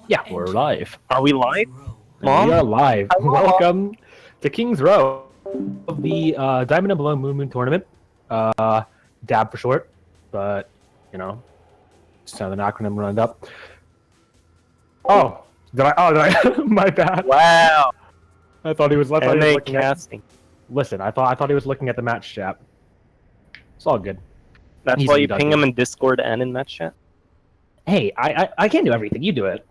Yeah, we're live. Are we live? We are Mom? live. Hello? Welcome to King's Row of the Diamond and Below MoonMoon tournament. DAB for short, but you know, just kind of an acronym rounded up. Oh, did I? Oh, did I? My bad. Wow. I thought he was. I thought he was Anime looking at. casting. Listen, I thought he was looking at the match chat. It's all good. That's why Easily you done, ping dude. him in Discord and in match chat? Hey, I can't do everything. You do it.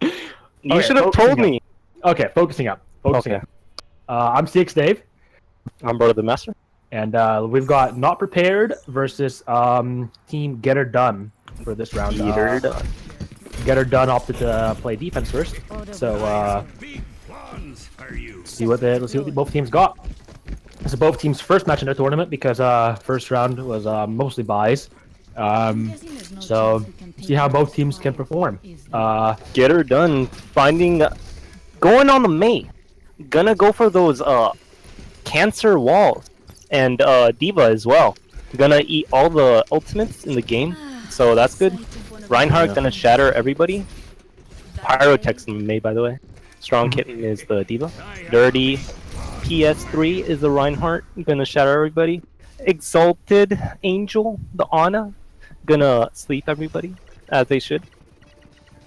You Okay, should have focusing told up. me. Okay, focusing up. Focusing Okay. up. I'm CX Dave. I'm Brother the Master. And we've got Not Prepared versus Team Get Her Done for this round. Get Her Done opted to play defense first. So let's see what both teams got. This is both teams' first match in the tournament because first round was mostly buys. So see how both teams can perform. Get her done. Going on the May. Gonna go for those cancer walls. And Diva as well. Gonna eat all the ultimates in the game. So that's good. Reinhardt gonna shatter everybody. Pyrotech's in May, by the way. Strong Kitten is the Diva. Dirty PS3 is the Reinhardt. Gonna shatter everybody. Exalted Angel, the Ana. Gonna sleep everybody, as they should.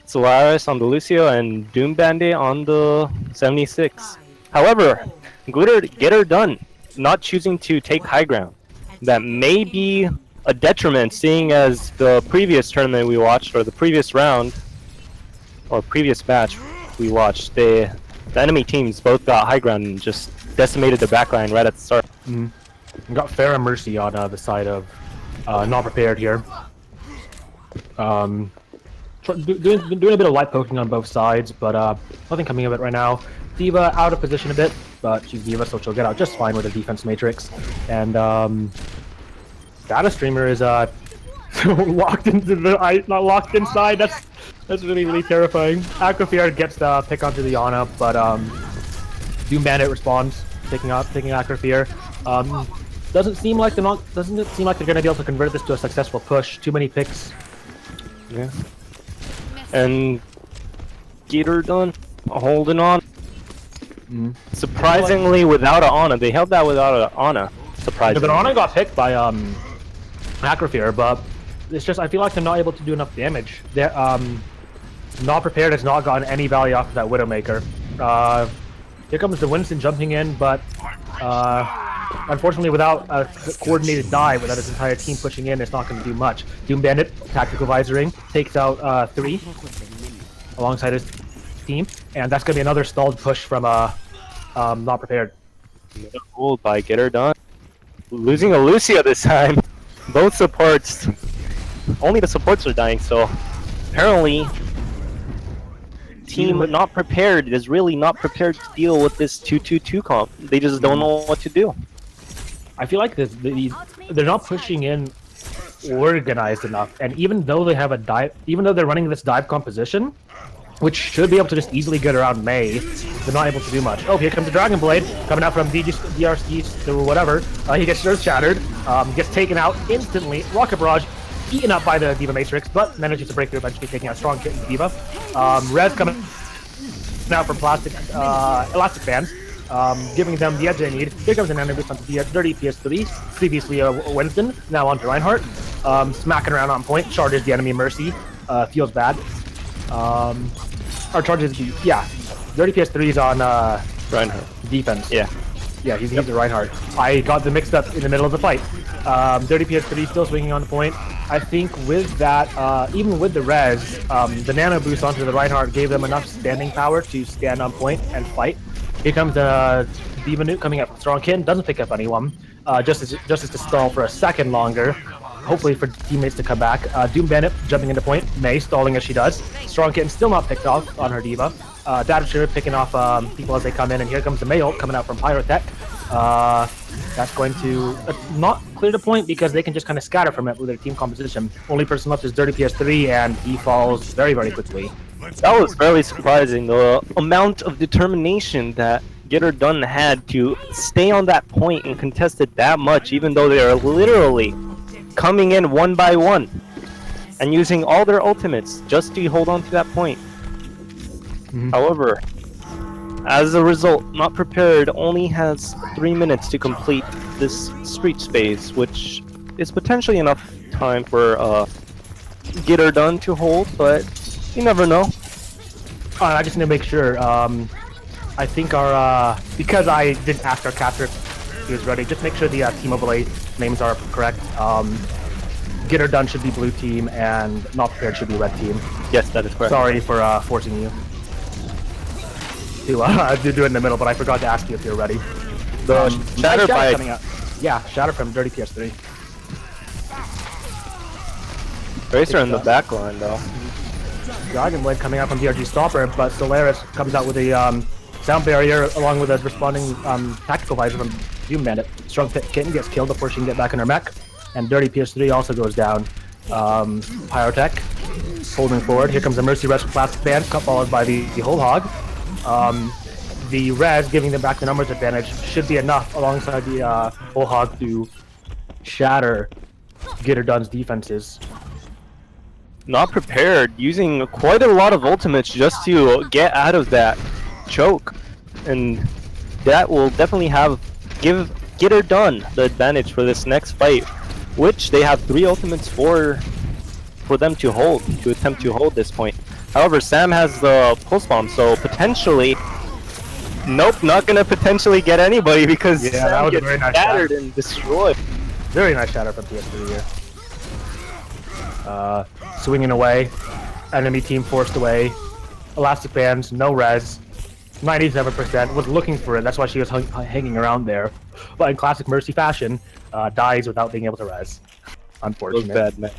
Solaris on the Lucio and Doom Bandit on the 76. However, Get Her Done not choosing to take high ground. That may be a detriment, seeing as the previous tournament we watched, or the previous round, or previous match we watched, the enemy teams both got high ground and just decimated the backline right at the start. We got Fair and Mercy on the side of Not Prepared here. Doing a bit of light poking on both sides, but nothing coming of it right now. Diva out of position a bit, but she's Diva, so she'll get out just fine with the defense matrix. And Data Streamer is locked into the not locked inside. That's really terrifying. Acrofear gets the pick onto the Ana, but Doom Bandit responds, taking Acrofear. Doesn't seem like they're gonna be able to convert this to a successful push. Too many picks. Yeah. And Get Her Done holding on. Surprisingly, without an Ana, they held that without an Ana. Surprisingly. The Ana got picked by Acrofear, but it's just I feel like they're not able to do enough damage. They're Not Prepared has not gotten any value off of that Widowmaker. Here comes the Winston jumping in, but unfortunately without a coordinated dive, without his entire team pushing in, it's not going to do much. Doom Bandit, tactical visoring, takes out 3 alongside his team, and that's going to be another stalled push from Not Prepared. Hold by Get Her Done. Losing a Lucio this time. Both supports. Only the supports are dying, so apparently Team Not Prepared is really not prepared to deal with this 2-2-2 comp. They just don't know what to do. I feel like they're not pushing in organized enough, and even though they have a dive, even though they're running this dive composition, which should be able to just easily get around May, they're not able to do much. Oh, here comes the Dragon Blade, coming out from DRC or whatever. He gets earth shattered, gets taken out instantly. Rocket Barrage eaten up by the Diva Matrix, but manages to break through, eventually taking out Strong Kitten Diva. Rez coming out from elastic bands, giving them the edge they need. Here comes an enemy boost onto Dirty PS3, previously Winston, now onto Reinhardt. Smacking around on point, charges the enemy Mercy, feels bad. Our charges, yeah. Dirty PS3 is on Reinhardt. Defense. Yeah. Yeah, he's the Reinhardt. I got them mixed up in the middle of the fight. Dirty PS3 still swinging on the point. I think with that, even with the res, the nano boost onto the Reinhardt gave them enough standing power to stand on point and fight. Here comes the Diva Nuke coming up from Strong Kitten, doesn't pick up anyone. Just as to stall for a second longer. Hopefully for teammates to come back. Doom Bandit jumping into point. May stalling as she does. Strong Kitten still not picked off on her Diva. Data Streamer picking off people as they come in, and here comes the May ult coming out from Pyrotech. That's going to not clear the point because they can just kind of scatter from it with their team composition. Only person left is Dirty PS3, and he falls very quickly. That was fairly surprising, the amount of determination that Get Her Done had to stay on that point and contest it that much, even though they are literally coming in one by one and using all their ultimates just to hold on to that point. However, as a result, Not Prepared only has 3 minutes to complete this street space, which is potentially enough time for Get Her Done to hold, but you never know. I just need to make sure. I think our because I didn't ask our captor if he was ready. Just make sure the team overlay names are correct. Get Her Done should be blue team, and Not Prepared should be red team. Yes, that is correct. Sorry for forcing you to do it in the middle, but I forgot to ask you if you're ready. The Shatter by coming out. Yeah, Shatter from Dirty PS3. Racer in the back line though. Dragon Blade coming out from DRG Stopper, but Solaris comes out with a sound barrier along with a responding tactical visor from Doom Bandit. Strong Pit Kitten gets killed before she can get back in her mech, and Dirty PS3 also goes down. Pyrotech holding forward. Here comes the Mercy Res from Plastic Band, followed by the Whole Hog. The Res giving them back the numbers advantage should be enough alongside the Whole Hog to shatter Get Her Done's defenses. Not Prepared, using quite a lot of ultimates just to get out of that choke, and that will definitely give Get Her Done the advantage for this next fight, which they have 3 ultimates for them to attempt to hold this point. However, Sam has the pulse bomb, so potentially, nope, not gonna potentially get anybody because Sam gets shattered and destroyed. Very nice shatter from PS3 here. Swinging away, enemy team forced away, elastic bands, no res, 97%, was looking for it, that's why she was hanging around there, but in classic Mercy fashion, dies without being able to res. Unfortunate. Bad,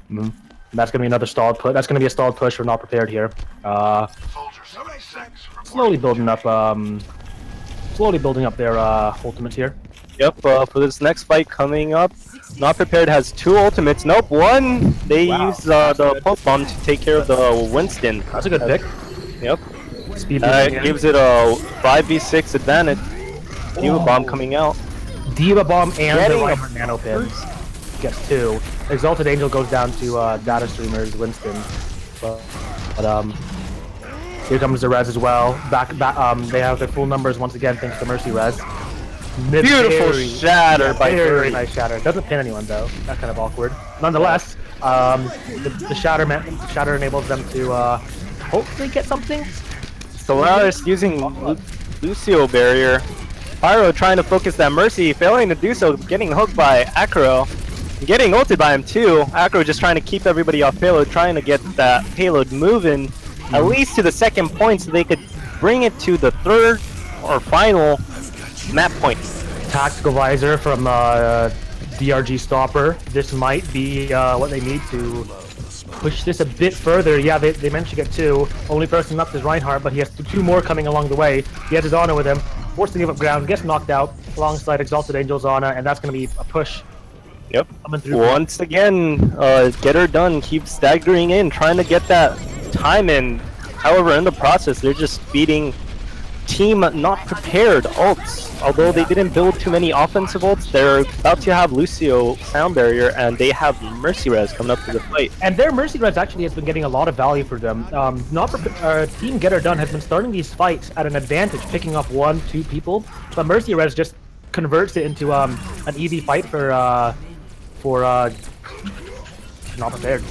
man. That's gonna be another stalled push. That's gonna be a stalled push for Not Prepared here. Slowly building up their ultimates here. Yep, for this next fight coming up, Not Prepared has 2 ultimates. Nope, 1! They use the pulse bomb to take care of the Winston. That's a good pick. Yep. Speed gives it a 5v6 advantage. Diva Bomb coming out. Diva Bomb and the Reinhardt Nano Pin. Gets 2. Exalted Angel goes down to Data Streamer's Winston. But here comes the res as well. Back, they have their full numbers once again thanks to Mercy res. Beautiful shatter by very nice shatter. Doesn't pin anyone though. That's kind of awkward. Nonetheless, the shatter enables them to hopefully get something. Solaris using Lucio barrier. Pyro trying to focus that Mercy, failing to do so, getting hooked by Acro. Getting ulted by him too. Acro just trying to keep everybody off payload, trying to get that payload moving at least to the 2nd point so they could bring it to the 3rd or final map point. Tactical visor from DRG Stopper. This might be what they need to push this a bit further. Yeah, they managed to get 2. Only person left is Reinhardt, but he has 2 more coming along the way. He has his Ana with him, forced to give up ground, gets knocked out alongside Exalted Angel's Ana, and that's going to be a push. Yep. Once again, Get Her Done keeps staggering in, trying to get that time in. However, in the process, they're just beating Team Not Prepared ults. Although they didn't build too many offensive ults, they're about to have Lucio sound barrier, and they have Mercy Res coming up to the fight. And their Mercy Res actually has been getting a lot of value for them. Team Get Her Done has been starting these fights at an advantage, picking up 1, 2 people, but Mercy Res just converts it into an easy fight for Not Prepared.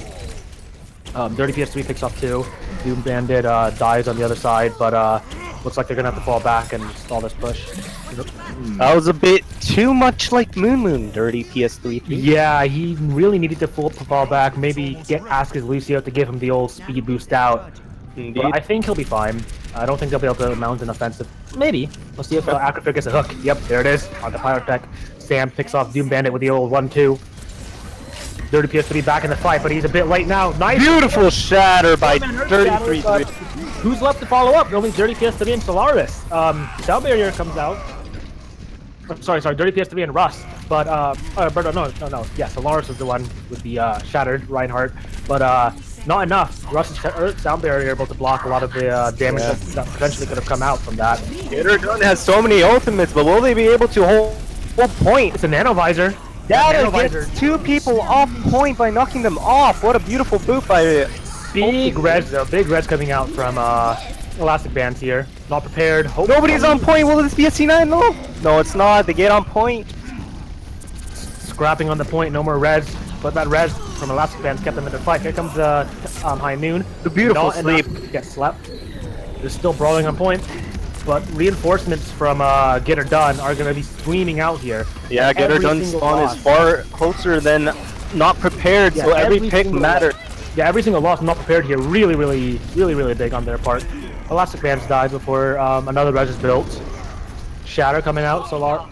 Dirty PS3 picks up 2. Doom Bandit dies on the other side, but looks like they're gonna have to fall back and stall this push. That was a bit too much like MoonMoon, Dirty PS3. Yeah, he really needed to fall back. Maybe ask his Lucio to give him the old speed boost out. Indeed. But I think he'll be fine. I don't think they'll be able to mount an offensive. Maybe. We'll see if Acrofair gets a hook. Yep, there it is. On the Pyrotech. Sam picks off Doom Bandit with the old 1-2. Dirty PS3 back in the fight, but he's a bit late now. Nice! Beautiful shatter by Dirty 3. Who's left to follow up? Only Dirty PS3 and Solaris. Sound Barrier comes out. Sorry, Dirty PS3 and Rust. But, no. Yeah, Solaris is the one with the shattered Reinhardt. But, not enough. Rust's Sound Barrier able to block a lot of the damage that potentially could have come out from that. Get Her Done has so many ultimates, but will they be able to hold point? It's a Nano Visor. Data gets 2 people off point by knocking them off. What a beautiful boot by Big res though. Big res coming out from Elastic bands here. Not prepared. Hope Nobody's on point. Will this be a C9? No. No, it's not. They get on point. Scrapping on the point. No more res. But that res from Elastic bands kept them in the fight. Here comes High Noon. The beautiful Not sleep. Gets slept. They're still brawling on point. But reinforcements from Get Her Done are going to be screaming out here. Yeah, Get Her Done spawn is far closer than Not Prepared, so every pick matters. Yeah, every single loss Not Prepared here really big on their part. Elastic Bands died before another res is built. Shatter coming out, Solar.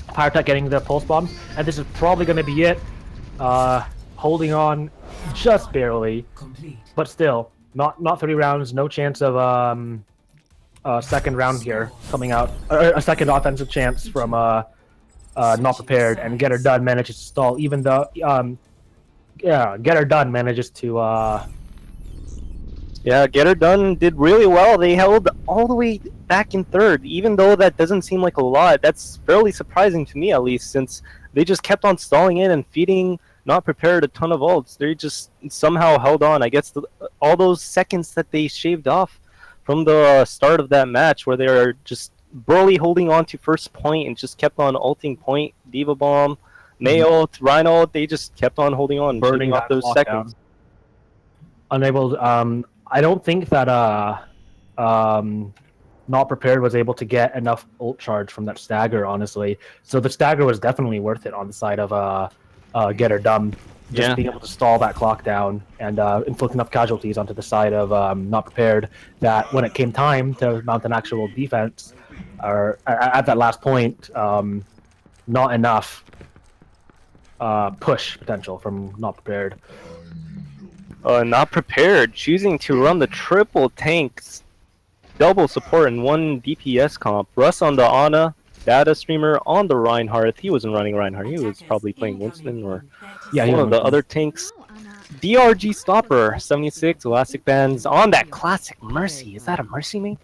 Pyrotech getting the pulse bombs, and this is probably going to be it. Holding on just barely, but still, not 3 rounds, no chance of second round here coming out, a second offensive chance from Not Prepared, and Get Her Done manages to stall, even though yeah, Get Her Done manages to Yeah, Get Her Done did really well. They held all the way back in third, even though that doesn't seem like a lot. That's fairly surprising to me, at least, since they just kept on stalling in and feeding Not Prepared a ton of ults. They just somehow held on. I guess all those seconds that they shaved off from the start of that match, where they were just barely holding on to first point and just kept on ulting point, Diva Bomb, Mayo, Rhino, they just kept on holding on, burning off those seconds. Unable, I don't think that Not Prepared was able to get enough ult charge from that stagger, honestly. So the stagger was definitely worth it on the side of Get Her Done. Just being able to stall that clock down and inflict enough casualties onto the side of Not Prepared that when it came time to mount an actual defense, or at that last point, not enough push potential from Not Prepared. Not Prepared, choosing to run the triple tanks, double support in 1 DPS comp. Russ on the Ana, Data Streamer on the Reinhardt. He wasn't running Reinhardt, he was probably playing Winston or one of the other tanks. DRG Stopper, 76, Elastic Bands on that classic Mercy. Is that a Mercy mate?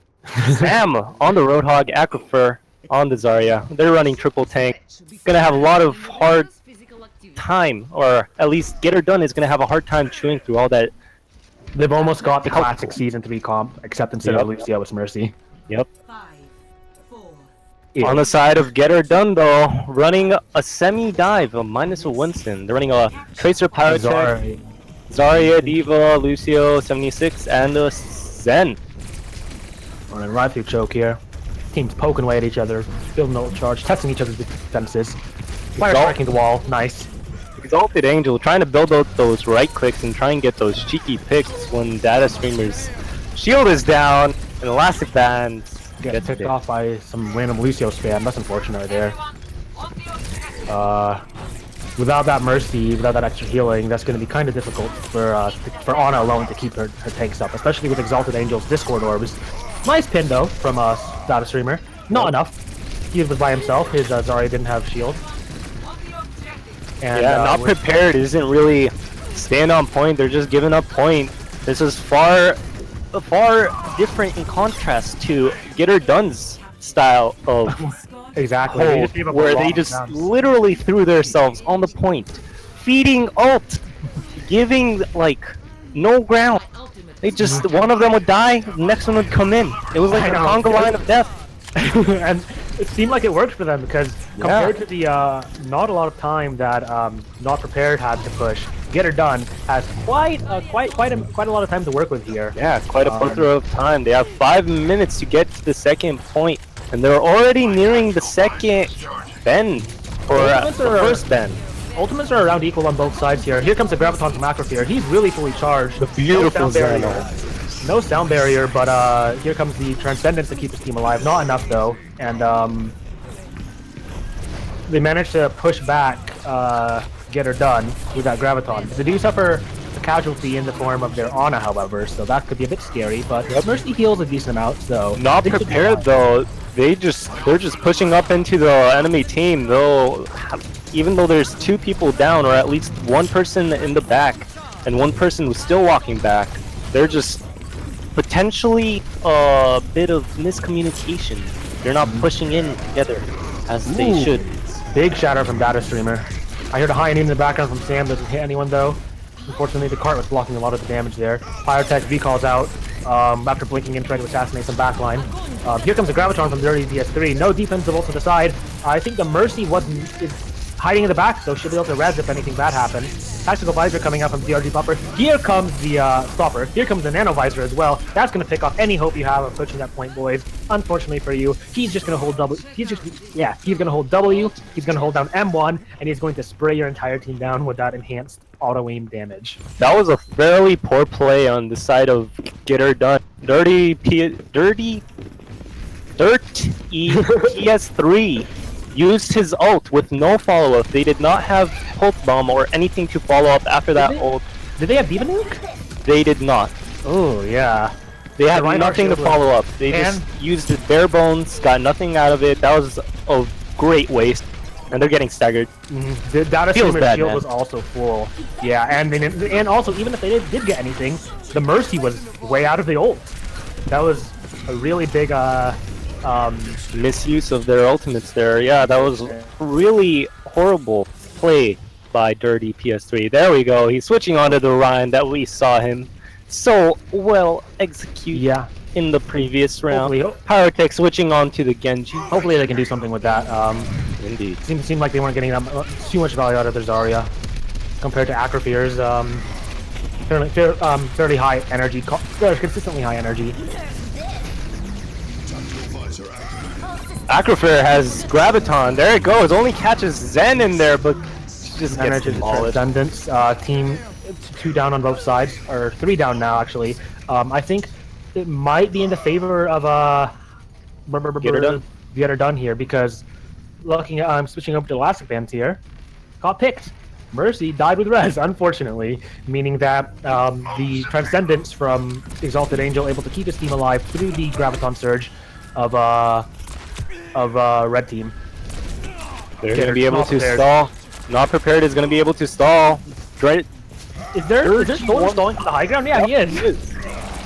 Sam on the Roadhog, Aquifer on the Zarya. They're running triple tank. Gonna have a lot of hard time, or at least Get Her Done is gonna have a hard time chewing through all that. They've almost got the classic Season 3 comp, except instead of Lucio, it's Mercy. Yep. On the side of Get Her Done, though, running a semi-dive, a minus a Winston. They're running a Tracer Pyrotech, Zarya, Diva, Lucio, 76, and a Zen. Running right through choke here. Teams poking away at each other, building no charge, testing each other's defenses. Fire striking the wall, nice. Exalted Angel trying to build out those right clicks and try and get those cheeky picks when Data Streamer's shield is down and Elastic Band gets picked off by some random Lucio spam. That's unfortunate there. Without that Mercy, without that extra healing, that's going to be kind of difficult for Ana alone to keep her tanks up, especially with Exalted Angel's Discord orbs. Nice pin though from Data Streamer. Not enough. He was by himself. His Zarya didn't have shield. And, yeah, Not Prepared isn't really stand on point. They're just giving up point. This is far different in contrast to Get Her Done's style of exactly hold, where they just literally threw themselves on the point, feeding ult, giving like no ground. They just one of them would die, the next one would come in. It was like a conga line of death. And it seemed like it worked for them because compared to the not a lot of time that Not Prepared had to push, Get Her Done has quite a lot of time to work with here. Yeah, quite a plethora of time. They have 5 minutes to get to the second point, and they're already nearing the second bend, or the first bend. Ultimates are around equal on both sides here. Here comes the Graviton from Acrosphere. He's really fully charged. The beautiful barrier. No sound barrier, but here comes the Transcendence to keep his team alive. Not enough though, and they managed to push back Get Her Done with that Graviton. They do suffer a casualty in the form of their Ana, however, so that could be a bit scary, but Mercy heals a decent amount, so... Not Prepared though, they're just pushing up into the enemy team, though, even though there's 2 people down, or at least 1 person in the back, and 1 person who's still walking back, they're just potentially a bit of miscommunication. They're not pushing in together as they should. Big shatter from Data Streamer. I heard a high noon in the background from Sam, doesn't hit anyone though. Unfortunately, the cart was blocking a lot of the damage there. Pyrotech V calls out. after blinking and trying to assassinate some backline. Here comes the Graviton from Dirty PS3. No defensive ult to the side. I think the Mercy is hiding in the back, so she'll be able to res if anything bad happens. Tactical Visor coming out from DRG Popper. Here comes the Stopper. Here comes the Nano Visor as well. That's going to pick off any hope you have of pushing that point, boys. Unfortunately for you, he's just going to hold W. He's going to hold W. He's going to hold down M1, and he's going to spray your entire team down with that enhanced auto-aim damage. That was a fairly poor play on the side of Get Her Done. Dirt PS3 used his ult with no follow-up. They did not have Pulse Bomb or anything to follow up after that ult. Did they have Diva Nuke? They did not. Oh, yeah. They had nothing to follow up. They just used it bare bones, got nothing out of it. That was a great waste. And they're getting staggered. The Data Streamer's shield was also full. Yeah, and also, even if they did get anything, the Mercy was way out of the ult. That was a really big misuse of their ultimates there. Yeah, that was really horrible play by Dirty PS3. There we go. He's switching onto the Ryan that we saw him so well execute in the previous round. Pyrotech switching on to the Genji. Hopefully they can do something with that. Indeed. Seemed like they weren't getting too much value out of their Zarya compared to Acrofear's fairly high energy, consistently high energy. Acrofear has Graviton. There it goes. Only catches Zen in there, but just gets demolished. Transcendence. Team 2 down on both sides, or 3 down now actually. I think it might be in the favor of Get Her Done here, because looking at I'm switching over to Elastic Bands here. Got picked. Mercy died with res, unfortunately, meaning that the Transcendence from Exalted Angel able to keep his team alive through the Graviton Surge of Red Team. They're going to be able to stall. Not Prepared is going to be able to stall. Is there someone stalling from the high ground? Yeah, he is.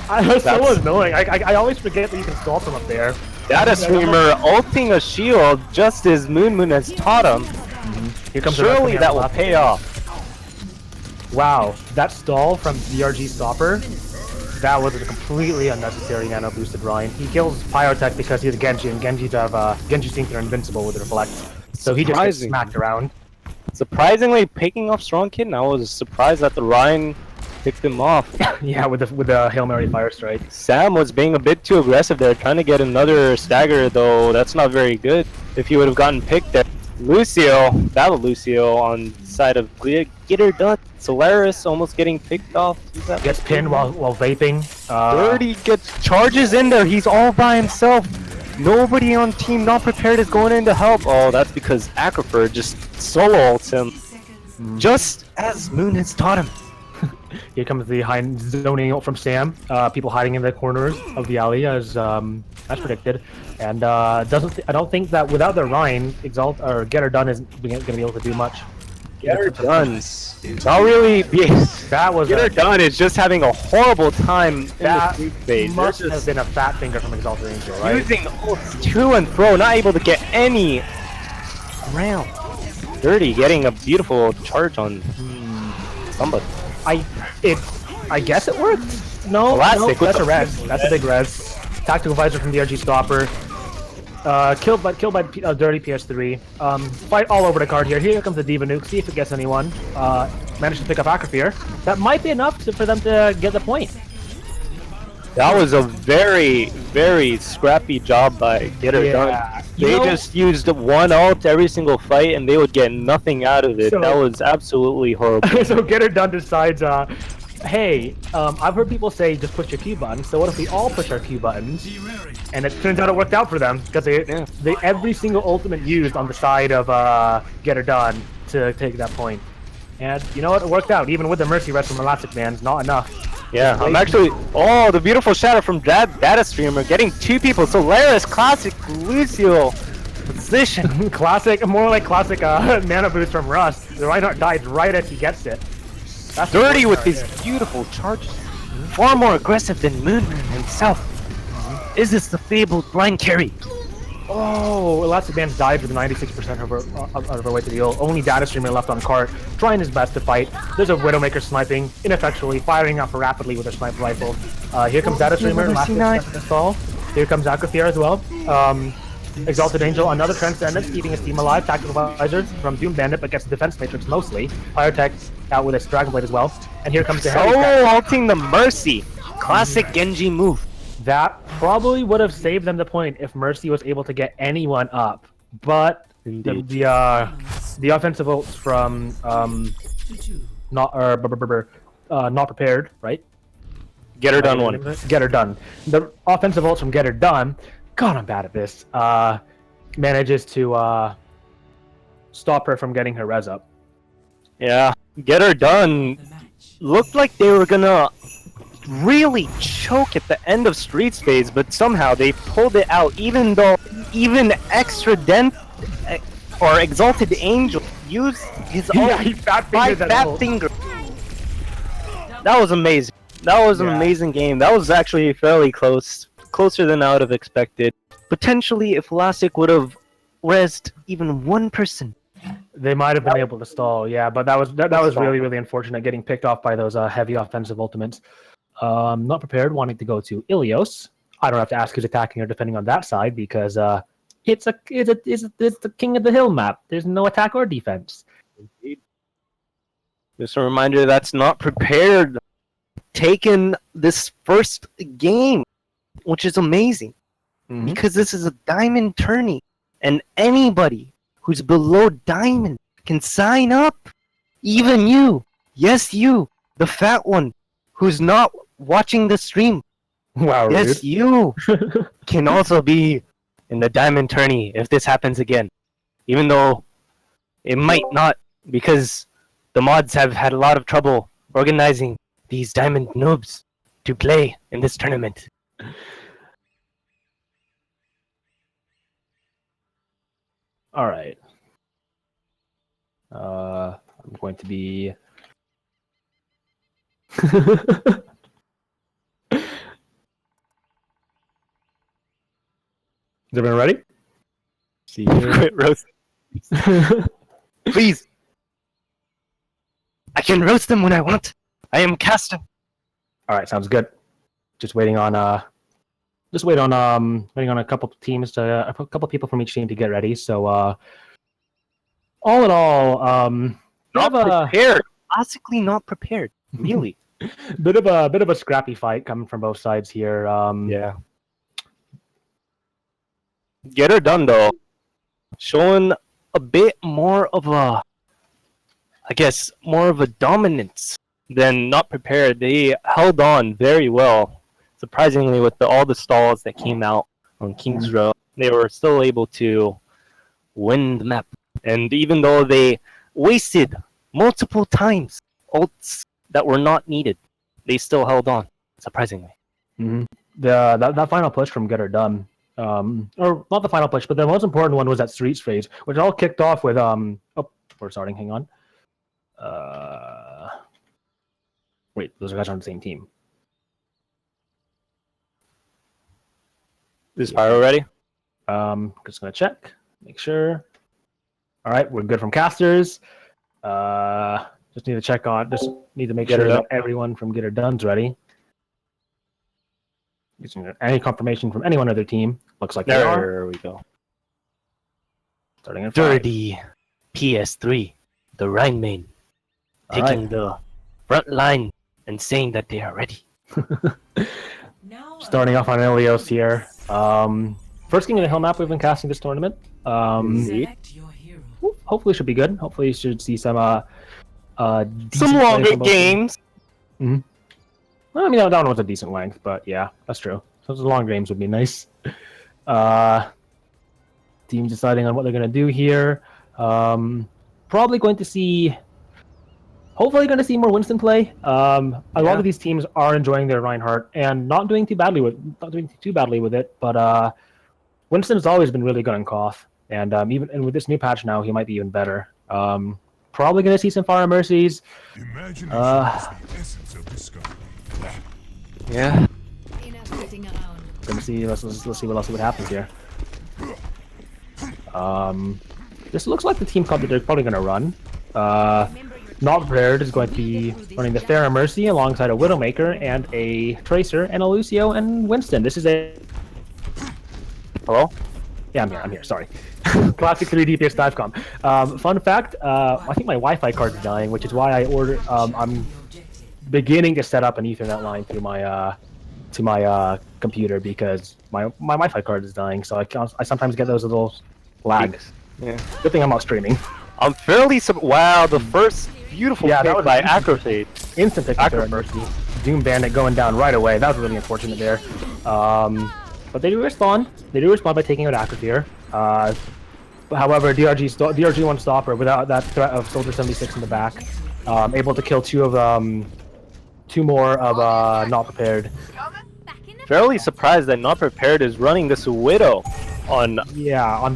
That's so annoying. I always forget that you can stall from up there. Data Streamer ulting a shield just as MoonMoon has taught him. Here comes surely that will pay off. Wow, that stall from DRG Stopper, that was a completely unnecessary nano boosted Ryan. He kills Pyrotech because he's a Genji, and Genji think they're invincible with Reflect. So he just gets smacked around. Surprisingly picking off Strong Kid, and I was surprised that the Ryan picked him off. Yeah, with the Hail Mary Fire Strike. Sam was being a bit too aggressive there, trying to get another stagger, though that's not very good. If he would have gotten picked there. Battle Lucio on the side of Get Her Done. Solaris almost getting picked off. Gets pinned while vaping. Dirty charges in there. He's all by himself. Nobody on team Not Prepared is going in to help. Oh, that's because Acrofear just solo ults him. Just as Moon has taught him. Here comes the high zoning ult from Sam. People hiding in the corners of the alley as predicted. And I don't think that without the Ryan, Exalt or Get Her Done isn't going to be able to do much. Get Her Done. Not really. That was Get Her Done is just having a horrible time in the group phase. Must have been a fat finger from Exalted Angel, right? Using ults to and fro, not able to get any round. Dirty getting a beautiful charge on somebody. I guess it worked. No, that's a res. That's a big res. Tactical Visor from the RG Stopper. Killed by Dirty PS3. Fight all over the card here. Here comes the Diva Nuke. See if it gets anyone. Managed to pick up Acrofear. That might be enough for them to get the point. That was a very, very scrappy job by Get Her Done. They just used one ult every single fight and they would get nothing out of it. That was absolutely horrible. So Get Her Done decides, hey, I've heard people say just push your Q button, so what if we all push our Q buttons? And it turns out it worked out for them, because they every single ultimate used on the side of Get Her Done to take that point. And you know what? It worked out, even with the Mercy Rest from Elastic Bands, not enough. Yeah, I'm actually... Oh, the beautiful shadow from Data Streamer, getting 2 people. Solaris, classic Lucio position. Classic, more like classic mana boost from Rust. The Reinhardt dies right as he gets it. That's Dirty with these beautiful charges. Far more aggressive than MoonMoon himself. Is this the fabled blind carry? Oh, Elastic Man's died with 96% of her way to the ult. Only Data Streamer left on cart, trying his best to fight. There's a Widowmaker sniping, ineffectually, firing up rapidly with her sniper rifle. Here comes Data Streamer, last install. Here comes Aquathier as well. Exalted Angel, another Transcendence, keeping his team alive. Tactical Visor from Doom Bandit, but gets the Defense Matrix mostly. Pyrotech out with his Dragon Blade as well. And here comes the heavy ulting the Mercy. Classic Genji move. That probably would have saved them the point if Mercy was able to get anyone up. But the offensive ults from not prepared, right? Get her done one. Get her done. The offensive ults from Get Her Done. God, I'm bad at this. Manages to stop her from getting her res up. Yeah, Get Her Done looked like they were gonna really choke at the end of Streets phase, but somehow they pulled it out. Even though extra dent or Exalted Angel used his own fat finger. That was amazing. That was an amazing game. That was actually fairly close. Closer than I would have expected. Potentially, if Elastic would have rezzed even one person, they might have been able to stall. Yeah, but that was really unfortunate, getting picked off by those heavy offensive ultimates. Not prepared, wanting to go to Ilios. I don't have to ask who's attacking or defending on that side because it's the King of the Hill map. There's no attack or defense. Just a reminder that's not prepared. Taken this first game, which is amazing, because this is a diamond tourney, and anybody who's below diamond can sign up. Even you, yes, you, the fat one, who's not watching the stream. Wow, yes, you can also be in the diamond tourney if this happens again, even though it might not, because the mods have had a lot of trouble organizing these diamond noobs to play in this tournament. All right. I'm going to be. Is everyone ready? See you. Quit roasting. Please. I can roast them when I want. I am caster. All right, sounds good. Just waiting on waiting on a couple teams to a couple people from each team to get ready. So all in all, not prepared. Classically not prepared. Really. bit of a scrappy fight coming from both sides here. Yeah. Get Her Done though, showing a bit more of a, I guess, more of a dominance than not prepared. They held on very well. Surprisingly, with all the stalls that came out on King's Row, they were still able to win the map. And even though they wasted multiple times ults that were not needed, they still held on, surprisingly. That final push from Get Her Done, or not the final push, but the most important one was that Streets phase, which all kicked off with oh, we're starting. Hang on. Wait, those guys are on the same team. Is Pyro ready? Just gonna check, make sure. All right, we're good from casters. Just need to check on. Just need to make sure that everyone from Get Her Done's ready. Any confirmation from anyone on their team? Looks like they are. There we go. Starting at 30 PS3, the Rhine main, taking the front line and saying that they are ready. Starting off on Ilios here. First King of the Hill map we've been casting this tournament. Hopefully should be good. Hopefully you should see some longer games. Well, I mean, that one was a decent length, but yeah, that's true. So the long games would be nice. Team deciding on what they're going to do here. Probably going to see... Hopefully going to see more Winston play. A lot of these teams are enjoying their Reinhardt and not doing too badly with it, but Winston has always been really good on Koth, and even with this new patch now, he might be even better. Probably going to see some Fire Mercies. Yeah. Gonna see. Let's see what happens here. This looks like the team that they're probably going to run. Not Prepared is going to be running the Thera Mercy alongside a Widowmaker and a Tracer and a Lucio and Winston. This is a... Hello? Yeah, I'm here, sorry. Classic 3 DPS dive com. Fun fact, I think my Wi-Fi card is dying, which is why I ordered, I'm beginning to set up an Ethernet line through my, to my computer because my Wi-Fi card is dying, so I sometimes get those little lags. Yeah. Good thing I'm not streaming. I'm fairly wow, the first beautiful pick by Acrofade. Instant pick by Mercy. Doom Bandit going down right away. That was really unfortunate there. But they do respond. They do respond by taking out Acrofear. However, DRG one stopper without that threat of Soldier 76 in the back. Able to kill two more of Not Prepared. Fairly surprised that Not Prepared is running this Widow on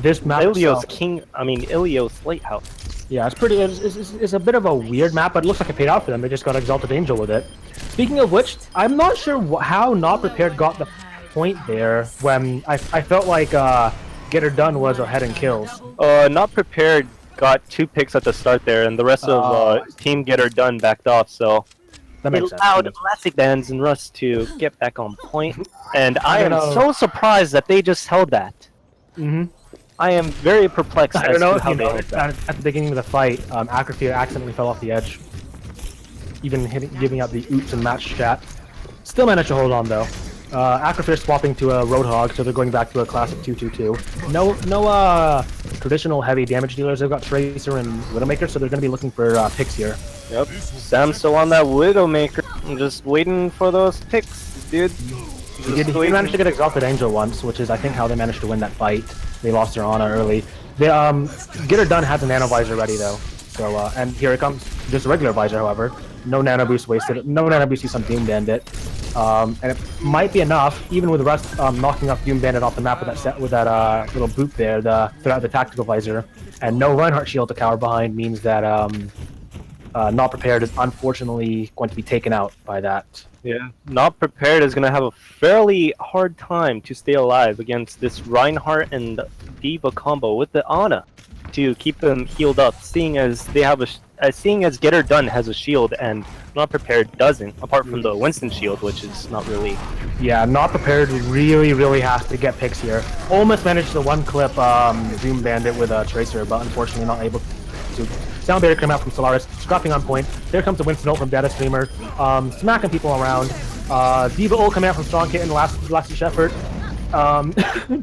this map. Ilios Lighthouse. Yeah, it's pretty. It's a bit of a weird map, but it looks like it paid out for them. They just got Exalted Angel with it. Speaking of which, I'm not sure how Not Prepared got the point there when I felt like Get Her Done was ahead in kills. Not Prepared got 2 picks at the start there, and the rest of Team Get Her Done backed off. So that makes sense. Allowed Classic Bands and Rust to get back on point, and I am so surprised that they just held that. I am very perplexed. I don't know if you noticed at the beginning of the fight, Acrofear accidentally fell off the edge, even giving out the oops in match chat. Still managed to hold on though. Acrofear swapping to a Roadhog, so they're going back to a classic 2-2-2. No traditional heavy damage dealers. They've got Tracer and Widowmaker, so they're going to be looking for picks here. Yep, Sam's still on that Widowmaker. I'm just waiting for those picks, dude. He managed to get Exalted Angel once, which is I think how they managed to win that fight. They lost their Ana early. Get Her Done has a Nano Visor ready though. So and here it comes. Just a regular visor, however. No Nano Boost wasted. No Nano Boost use on Doom Bandit. And it might be enough, even with Rust knocking off Doom Bandit off the map with that little boot there, the tactical visor, and no Reinhardt shield to cower behind means that Not Prepared is unfortunately going to be taken out by that. Yeah, Not Prepared is going to have a fairly hard time to stay alive against this Reinhardt and D.Va combo with the Ana to keep them healed up, seeing as they have seeing as Get Her Done has a shield and Not Prepared doesn't, apart from the Winston shield, which is not really... Yeah, Not Prepared really has to get picks here. Almost managed to one-clip Doom Bandit with a Tracer, but unfortunately not able to. Sound Barrier came out from Solaris, scrapping on point. There comes the Winston ult from Data Streamer, smacking people around. D.Va ult coming out from Strong Kitten, last-ditch effort.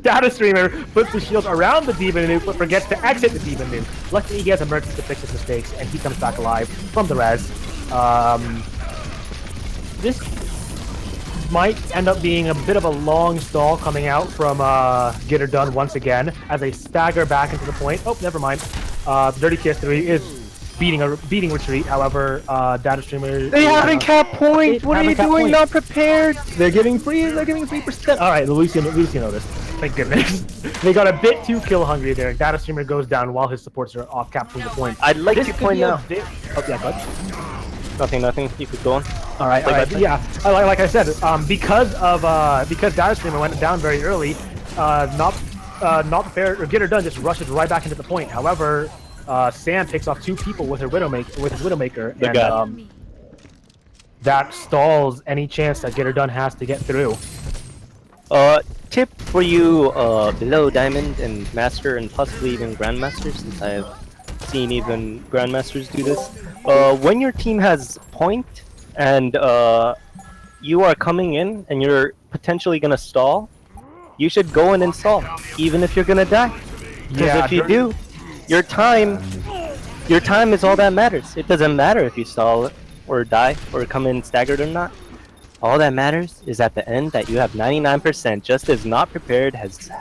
Data Streamer puts the shield around the D.Va nuke, but forgets to exit the D.Va nuke. Luckily, he has emergency to fix his mistakes, and he comes back alive from the res. This might end up being a bit of a long stall coming out from Get Her Done once again, as they stagger back into the point. Oh, never mind. Dirty PS3 is beating retreat. However, Data Streamer. They haven't capped point. What are you doing? Not prepared. They're giving 3%. All right, Lucio noticed. Thank goodness. They got a bit too kill hungry there. Data Streamer goes down while his supports are off capturing the point. I'd like to point out. Oh yeah, go ahead. Nothing. You could go on. All right. Yeah. Like I said, because Data Streamer went down very early, not prepared or Get Her Done just rushes right back into the point. However, Sam picks off 2 people with his Widowmaker, and that stalls any chance that Get Her Done has to get through. Tip for you below Diamond and Master and possibly even Grandmaster, since I've seen even Grandmasters do this. When your team has point and you are coming in and you're potentially gonna stall, you should go in and stall, even if you're gonna die. Because if you do, your time is all that matters. It doesn't matter if you stall or die or come in staggered or not. All that matters is at the end that you have 99%, just as Not Prepared has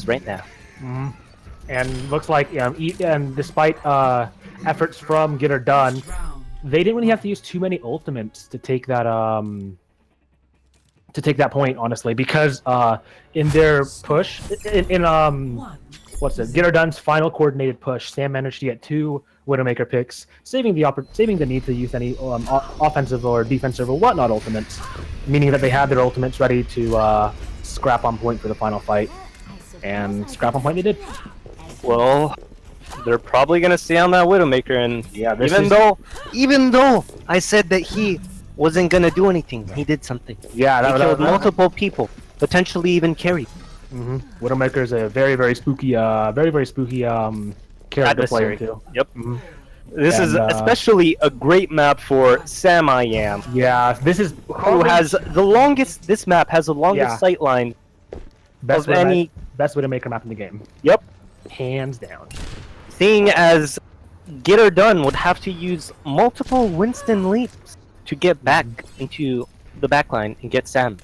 right now. Mm-hmm. And looks like, and despite efforts from Get Her Done, they didn't really have to use too many ultimates to take that point, honestly, because in their push, Get Her Done's final coordinated push, Sam managed to get 2 Widowmaker picks, saving the need to use any offensive or defensive or whatnot ultimates, meaning that they had their ultimates ready to scrap on point for the final fight, and scrap on point they did. Well, they're probably gonna stay on that Widowmaker, and Yeah, even though I said that he wasn't gonna do anything, he did something. yeah, He killed multiple people, potentially even carried. Widowmaker is a very spooky, very spooky character to play Adversary. into. Yep. This is especially a great map for Sam I Am, Yeah, this is who has the longest. This map has the longest sight line best of any. best Widowmaker map in the game, Yep. hands down. Seeing as Get Her Done would have to use multiple Winston leaps to get back into the backline and get Sam.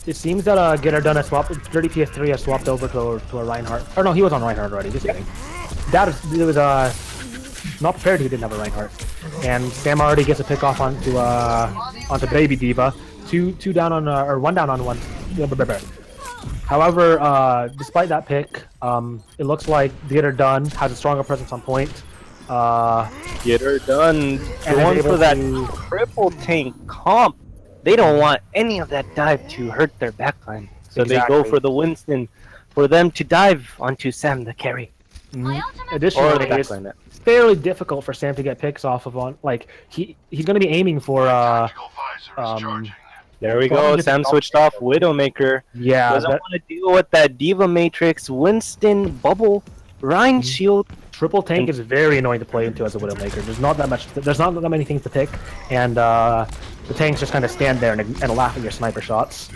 It seems that Get Her Done has swapped. Dirty PS3 has swapped over to a Reinhardt. Or no, he was on Reinhardt already. Just kidding. That was not prepared. He didn't have a Reinhardt, and Sam already gets a pick off onto Baby Diva. Two down on or one down on one. However, despite that pick, it looks like Get Her Done has a stronger presence on point. Get Her Done And going is for able that to- triple tank comp. They don't want any of that dive to hurt their backline, so they go Exactly. for the Winston for them to dive onto Sam the carry. Or the Additionally, it's backline. fairly difficult for Sam to get picks off of on. Like he's going to be aiming for There we Well, go. just- Sam switched off Widowmaker. yeah. Doesn't want to deal with that Diva Matrix, Winston, Bubble, Rhine Shield. Triple tank is very annoying to play into as a Widowmaker. There's not that much. There's not that many things to pick, and the tanks just kind of stand there and laugh at your sniper shots.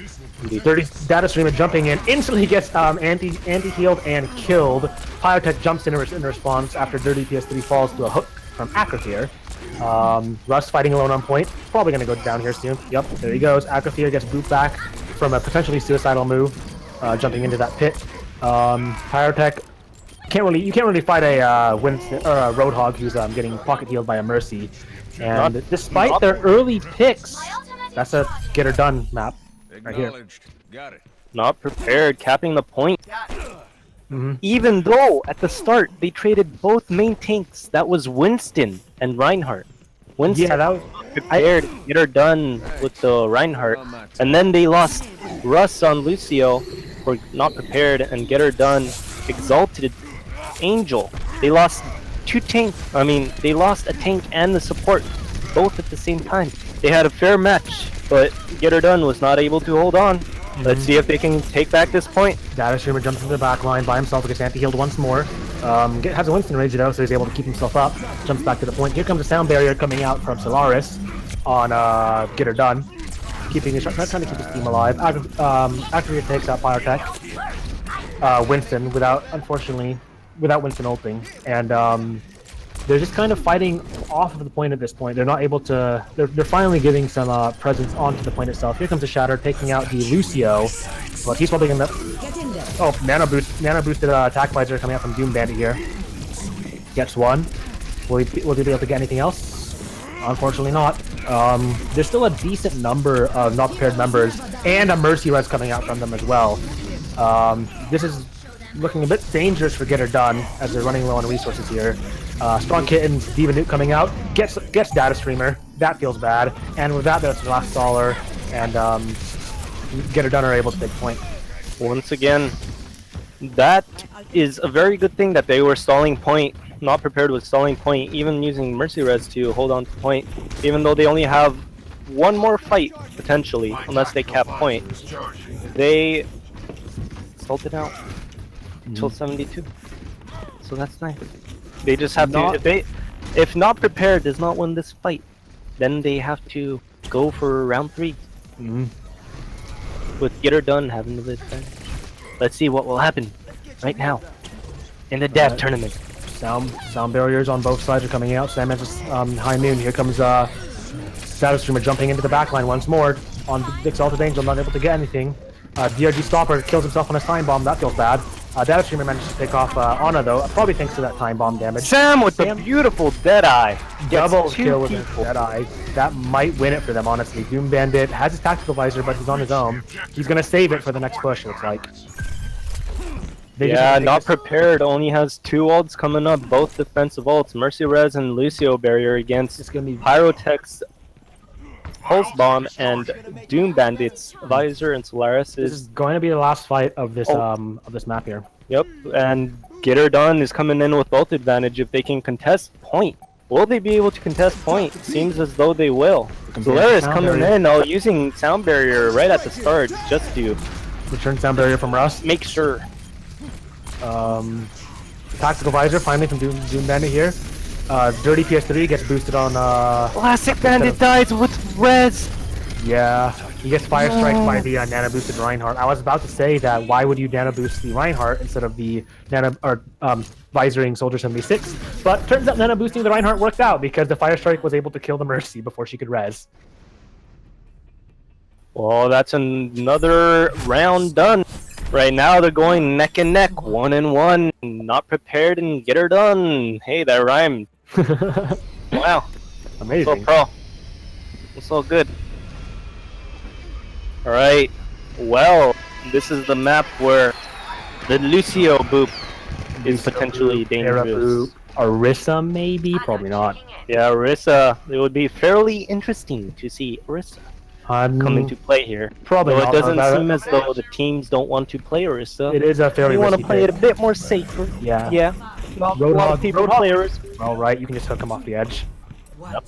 The 30 data streamer jumping in instantly gets anti-healed and killed. Pyrotech jumps in response after Dirty PS3 falls to a hook from Acrothier. Russ fighting alone on point. Probably gonna go down here soon. Yep, there he goes. Acrothier gets booped back from a potentially suicidal move, jumping into that pit. Pyrotech you can't really fight a Winston or a Roadhog who's getting pocket healed by a Mercy. And despite their early picks, that's a Get Her Done map right here. Got it. Not prepared, capping the point. Even though at the start they traded both main tanks, that was Winston and Reinhardt. Winston Yeah, that was prepared, Get Her Done with the Reinhardt, and then they lost Russ on Lucio for not prepared, and Get Her Done exalted Angel. They lost they lost a tank and the support both at the same time. They had a fair match, but Get Her Done was not able to hold on. Let's see if they can take back this point. Data Streamer jumps into the back line by himself, gets anti-healed once more. Has a Winston rage though, so he's able to keep himself up. Jumps back to the point. Here comes a sound barrier coming out from Solaris on Get Her Done. Keeping his trying to keep his team alive. After he takes out Pyrotech, Winston without Winston ulting, and they're just kind of fighting off of the point at this point. They're not able to. They're finally giving some presence onto the point itself. Here comes the Shatter, taking out the Lucio, but he's probably gonna. Oh, nano boosted attack visor coming out from Doom Bandit here. Gets one. Will he be able to get anything else? Unfortunately not. There's still a decent number of not prepared members and a Mercy res coming out from them as well. This is looking a bit dangerous for Get Her Done as they're running low on resources here. Strong Kittens, Diva Nuke coming out, gets Data Streamer. That feels bad. And with that, that's the last dollar, and Get Her Done are able to take point. Once again, that is a very good thing that they were stalling point, not prepared with stalling point, even using Mercy Res to hold on to point, even though they only have one more fight, potentially, unless they cap point. They stalled it out until 72. So that's nice. They just have to, if not prepared does not win this fight, then they have to go for round 3. With Get Her Done having the advantage. Let's see what will happen right now in the dev tournament. Sound barriers on both sides are coming out. Sam has High Noon. Here comes Data Streamer jumping into the backline once more on the Exalted Angel, not able to get anything. DRG Stopper kills himself on his time bomb. That feels bad. Data Streamer manages to pick off Ana though, probably thanks to that time bomb damage. Sam with the beautiful Deadeye. Double kill with his Deadeye. That might win it for them, honestly. Doom Bandit has his tactical visor, but he's on his own. He's gonna save it for the next push, looks like. Yeah, not prepared. Only has 2 ults coming up, both defensive ults. Mercy Res and Lucio barrier against Pyrotech's Pulse Bomb and Doom Bandit's Visor and Solaris This is going to be the last fight of this this map here. Yep, and Get Her Done is coming in with both advantage if they can contest point. Will they be able to contest point? Seems as though they will. Solaris coming in, using Sound Barrier right at the start just to return Sound Barrier from Rust. make sure. Tactical Visor finally from Doom Bandit here. Dirty PS3 gets boosted on. Classic Bandit dies with res. Yeah, he gets Fire Strike by the Nano Boosted Reinhardt. I was about to say that why would you Nano Boost the Reinhardt instead of the Nano or Visoring Soldier 76? But turns out Nano Boosting the Reinhardt worked out because the Fire Strike was able to kill the Mercy before she could res. Well, that's another round done. Right now they're going neck and neck, 1-1. Not prepared and Get Her Done. Hey, that rhymed. Wow, amazing. So pro. It's all good. All right. Well, this is the map where the Lucio boop is potentially dangerous. Orisa, maybe? Probably not. Yeah, Orisa. It would be fairly interesting to see Orisa come into play here. Probably Though not. it doesn't seem as though the teams don't want to play Orisa. It is a fairly They want to risky play pick. it a bit more safer. Yeah. Yeah. A lot of people play Orisa. All right, you can just hook him off the edge. Yep.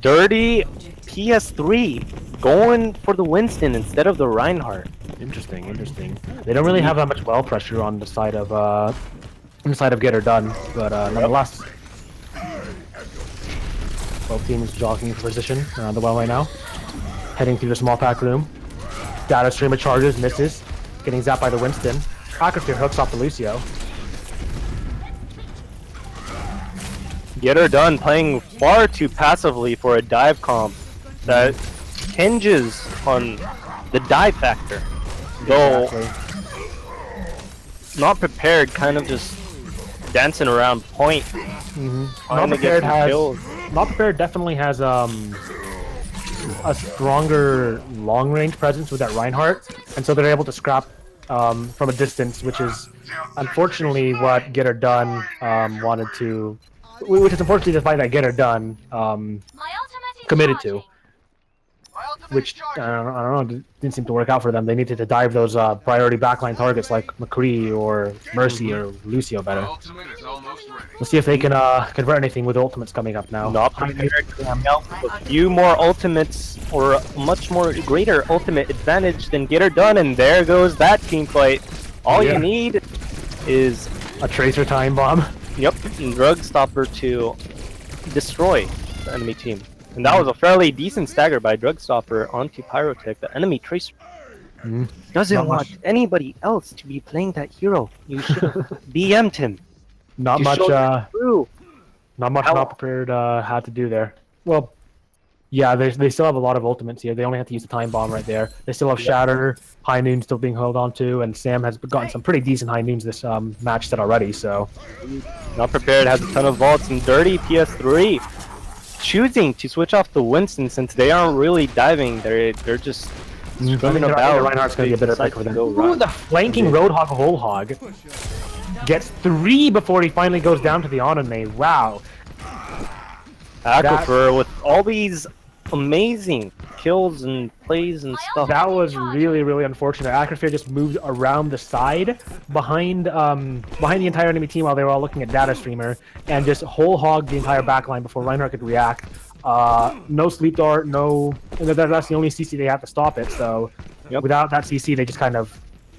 Dirty PS3 going for the Winston instead of the Reinhardt. Interesting, interesting. They don't really have that much well pressure on the side of Get Her Done, but nonetheless, both teams jockeying for position around the well right now. Heading through the small pack room. Data Streamer charges, misses, getting zapped by the Winston. Acrosphere hooks off the Lucio. Get Her Done playing far too passively for a dive comp that hinges on the dive factor. Though not prepared, kind of just dancing around point. Not prepared definitely has a stronger long range presence with that Reinhardt, and so they're able to scrap from a distance, which is unfortunately what Get Her Done wanted to. Which is unfortunately the fight that Get Her Done committed to. Which, I don't know, didn't seem to work out for them. They needed to dive those priority backline targets like McCree or Mercy or Lucio better. We'll see if they can convert anything with ultimates coming up now. Not prepared to melt a few more ultimates or a much more greater ultimate advantage than Get Her Done, and there goes that team fight. All you need is a Tracer Time Bomb. Yep, and Drug Stopper to destroy the enemy team. And that was a fairly decent stagger by Drug Stopper onto Pyrotech, the enemy Tracer. Doesn't want anybody else to be playing that hero. You should have BM'd him. Not much not prepared had to do there. Well, yeah, they still have a lot of ultimates here. They only have to use the Time Bomb right there. They still have Shatter, High Noon still being held on to, and Sam has gotten some pretty decent High Noons this match set already, so. Not prepared, has a ton of vaults, and Dirty PS3 choosing to switch off the Winston since they aren't really diving. They're just swimming about. Reinhardt's going to be a better pick for them. Ooh, the flanking Roadhog Whole Hog gets 3 before he finally goes down to the Oname. Wow. Aquifer with all these amazing kills and plays and stuff. That was really, really unfortunate. Aquifer just moved around the side behind the entire enemy team while they were all looking at Data Streamer and just whole hog the entire backline before Reinhardt could react. No sleep dart, no. That's the only CC they have to stop it. So without that CC, they just kind of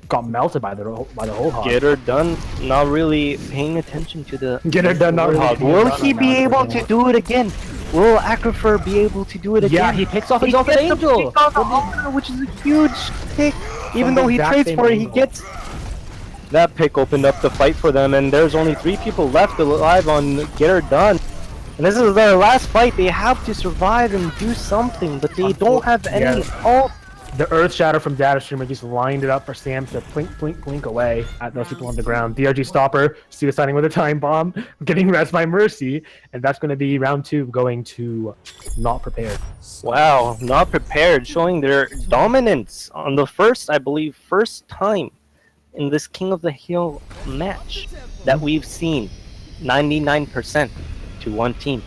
got melted by the whole hog. Get Her Done, not really paying attention to the. Get Her Done, not really. Will he be able to do it again? Will Aquifer be able to do it again? Yeah, he picks off his Ultimate Angel, which is a huge pick. Even though he trades for it, he gets. That pick opened up the fight for them, and there's only 3 people left alive on Get Her Done. And this is their last fight. They have to survive and do something, but they don't have any ult. The Earth Shatter from Data Streamer just lined it up for Sam to plink, plink, plink away at those people on the ground. DRG Stopper suiciding with a Time Bomb, getting res by Mercy, and that's going to be round 2 going to Not Prepared. Wow, Not Prepared, showing their dominance on the first time in this King of the Hill match that we've seen. 99% to one team,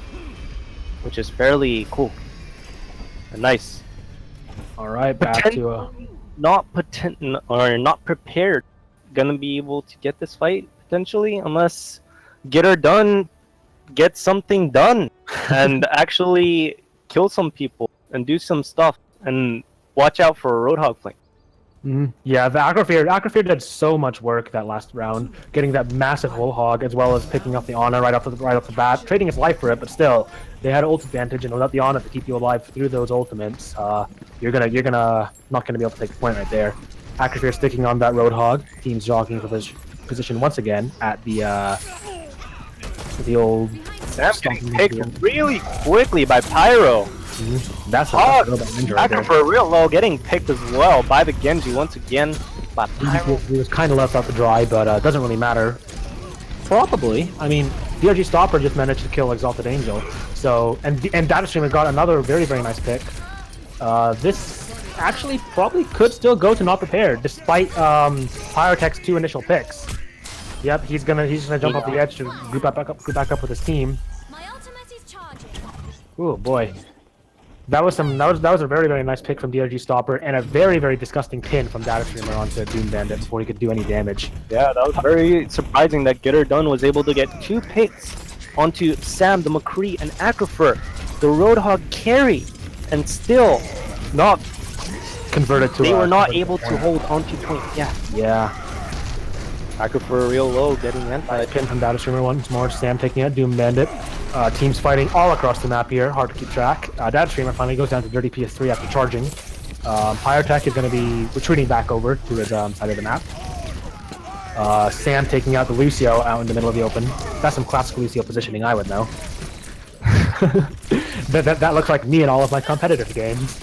which is fairly cool and nice. All right, back to not prepared gonna be able to get this fight potentially, unless Get Her Done get something done and actually kill some people and do some stuff and watch out for a Roadhog flank. Yeah, the Acrofear did so much work that last round, getting that massive whole hog as well as picking up the Ana right off the bat, trading his life for it, but still, they had ult advantage, and without the Ana to keep you alive through those ultimates, you're not gonna be able to take the point right there. Acrofear sticking on that Roadhog, team's jockeying for this position once again at the old. Sam's getting picked really quickly by Pyro. That's Hog, right there. for real low, getting picked as well by the Genji once again. By Pyro. He was kind of left out to dry, but it doesn't really matter. Probably. I mean, DRG Stopper just managed to kill Exalted Angel. So, and Data Streamer got another very, very nice pick. This actually probably could still go to Not Prepared, despite Pyrotech's 2 initial picks. Yep, he's gonna jump off the edge to group back up with his team. Oh boy. That was a very, very nice pick from DRG Stopper, and a very, very disgusting pin from Data Streamer onto Doom Bandit before he could do any damage. Yeah, that was very surprising that Get Her Done was able to get 2 picks onto Sam, the McCree, and Acrofer, the Roadhog carry, and still not Converted to. They were not able to hold onto point. Yeah. Yeah. Acrofer real low, getting anti. Pin from Data Streamer once more. Sam taking out Doom Bandit. Teams fighting all across the map here. Hard to keep track. Data Streamer finally goes down to Dirty PS3 after charging. Pyrotech is going to be retreating back over to his side of the map. Sam taking out the Lucio out in the middle of the open. That's some classic Lucio positioning, I would know. that looks like me in all of my competitive games.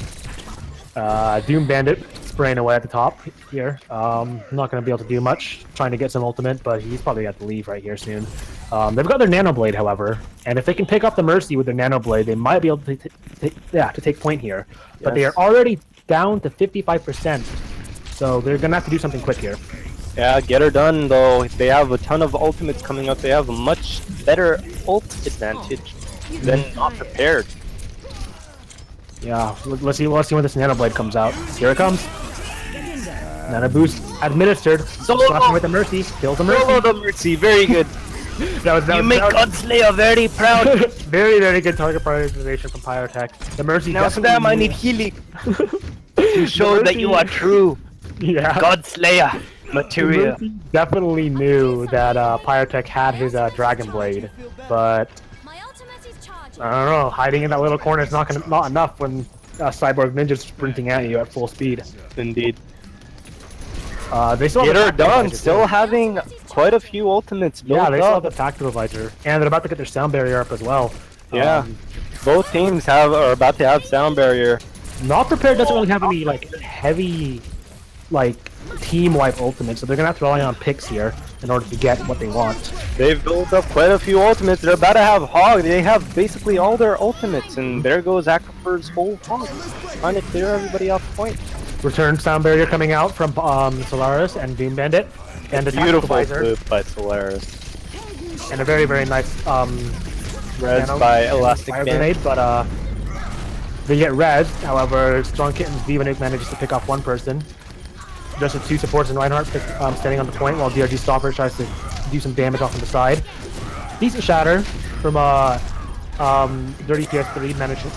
Doom Bandit spraying away at the top here. Not going to be able to do much. Trying to get some ultimate, but he's probably got to leave right here soon. They've got their Nano Blade, however, and if they can pick up the Mercy with their Nano Blade, they might be able to take point here. But Yes. they are already down to 55%, so they're going to have to do something quick here. Yeah, Get Her Done though. They have a ton of ultimates coming up. They have a much better ult advantage than Not Prepared. Yeah, let's see when this Nano Blade comes out. Here it comes. Nano Boost administered. Slashing with the Mercy. Kills the Mercy. Follow the Mercy, very good. You make Godslayer very proud. Very, very good target prioritization from Pyrotech. The Mercy Now Sam, I need healing. To show that you are true. Yeah. Godslayer material. The Mercy definitely knew that Pyrotech had his Dragon Blade, but I don't know, hiding in that little corner is not enough when Cyborg Ninja's sprinting at you at full speed. Indeed. They still Get have Her the Done, Visor, still too. having quite a few ultimates built Yeah, they still have up. the Tactical Visor, and they're about to get their Sound Barrier up as well. Yeah, both teams are about to have Sound Barrier. Not Prepared doesn't really have any like heavy, like team wipe ultimates, so they're gonna have to rely on picks here in order to get what they want. They've built up quite a few ultimates. They're about to have Hog. They have basically all their ultimates, and there goes Acrofer's whole Hog, trying to clear everybody off the point. Return Sound Barrier coming out from Solaris and Doom Bandit, and the Tactical Beautiful Visor, move by Solaris. and a very, very nice Res nano by Elastic fire Band. grenade, but they get res. However, Strong Kitten's Diva Nuke manages to pick off one person. Just with 2 supports and Reinhardt standing on the point, while DRG Stopper tries to do some damage off on the side. Decent shatter from Dirty PS3 managing,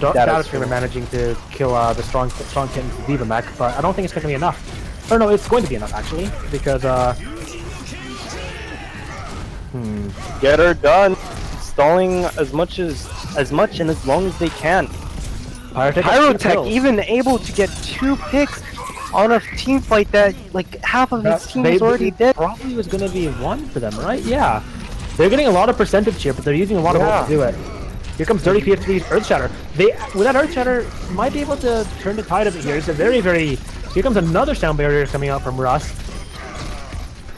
Data Streamer managing to kill the Strong Kitten's Diva mech, but I don't think it's going to be enough. Or no, it's going to be enough actually, because Get Her Done, stalling as much and as long as they can. Pyrotech even able to get 2 picks on a team fight that like half of his team is already dead. Probably was going to be 1 for them, right? Yeah. They're getting a lot of percentage here, but they're using a lot of ult to do it. Here comes Dirty PS3's Earth Shatter. With that Earth Shatter, might be able to turn the tide of it here. It's a very, very... Here comes another Sound Barrier coming out from Russ.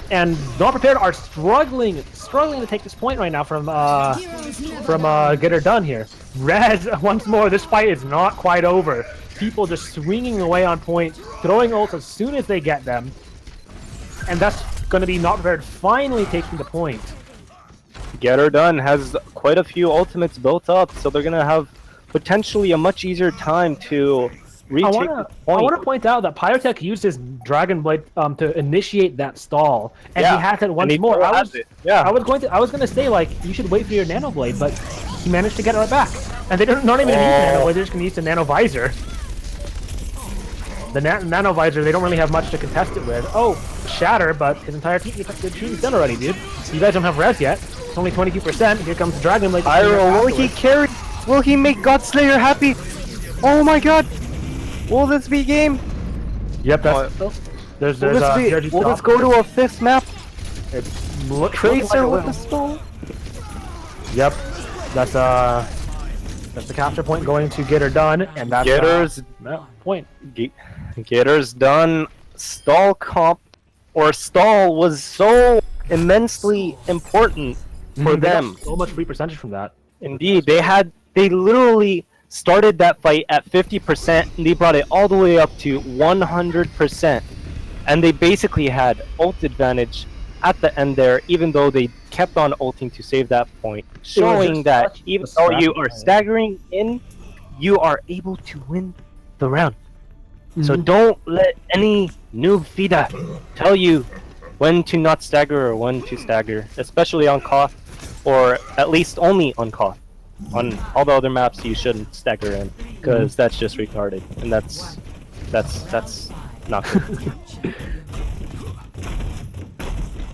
And Not Prepared are struggling to take this point right now from Get Her Done here. Res, once more, this fight is not quite over. People just swinging away on point, throwing ults as soon as they get them. And that's going to be Not Prepared finally taking the point. Get Her Done has quite a few ultimates built up, so they're gonna have potentially a much easier time to retake I the point. want to point out that Pyrotech used his Dragon Blade to initiate that stall, and he has it once more. I was gonna say like you should wait for your Nano Blade, but he managed to get it right back. And they don't not even gonna use the Nano Blade; they're just gonna use the Nano Visor. The Nano Visor, they don't really have much to contest it with. Oh, Shatter, but his entire team's done already, dude. You guys don't have res yet. It's only 22%. Here comes the Dragon Blade. Pyro, will he carry? Will he make Godslayer happy? Oh my god! Will this be game? Yep, that's... will this go to a 5th map? Tracer with the stall? Yep. That's the capture point going to Get Her Done, and that's... Getter's... point. Getter's Done. Stall comp, or stall was so immensely important for them. So much free percentage from that. Indeed, they literally started that fight at 50%, and they brought it all the way up to 100%. And they basically had ult advantage at the end there, even though they kept on ulting to save that point, showing that even though you are staggering in, you are able to win the round. So don't let any noob FIDA tell you when to not stagger or when to stagger, especially on Koth, or at least only on Koth. On all the other maps you shouldn't stagger in, because that's just retarded, and that's not good.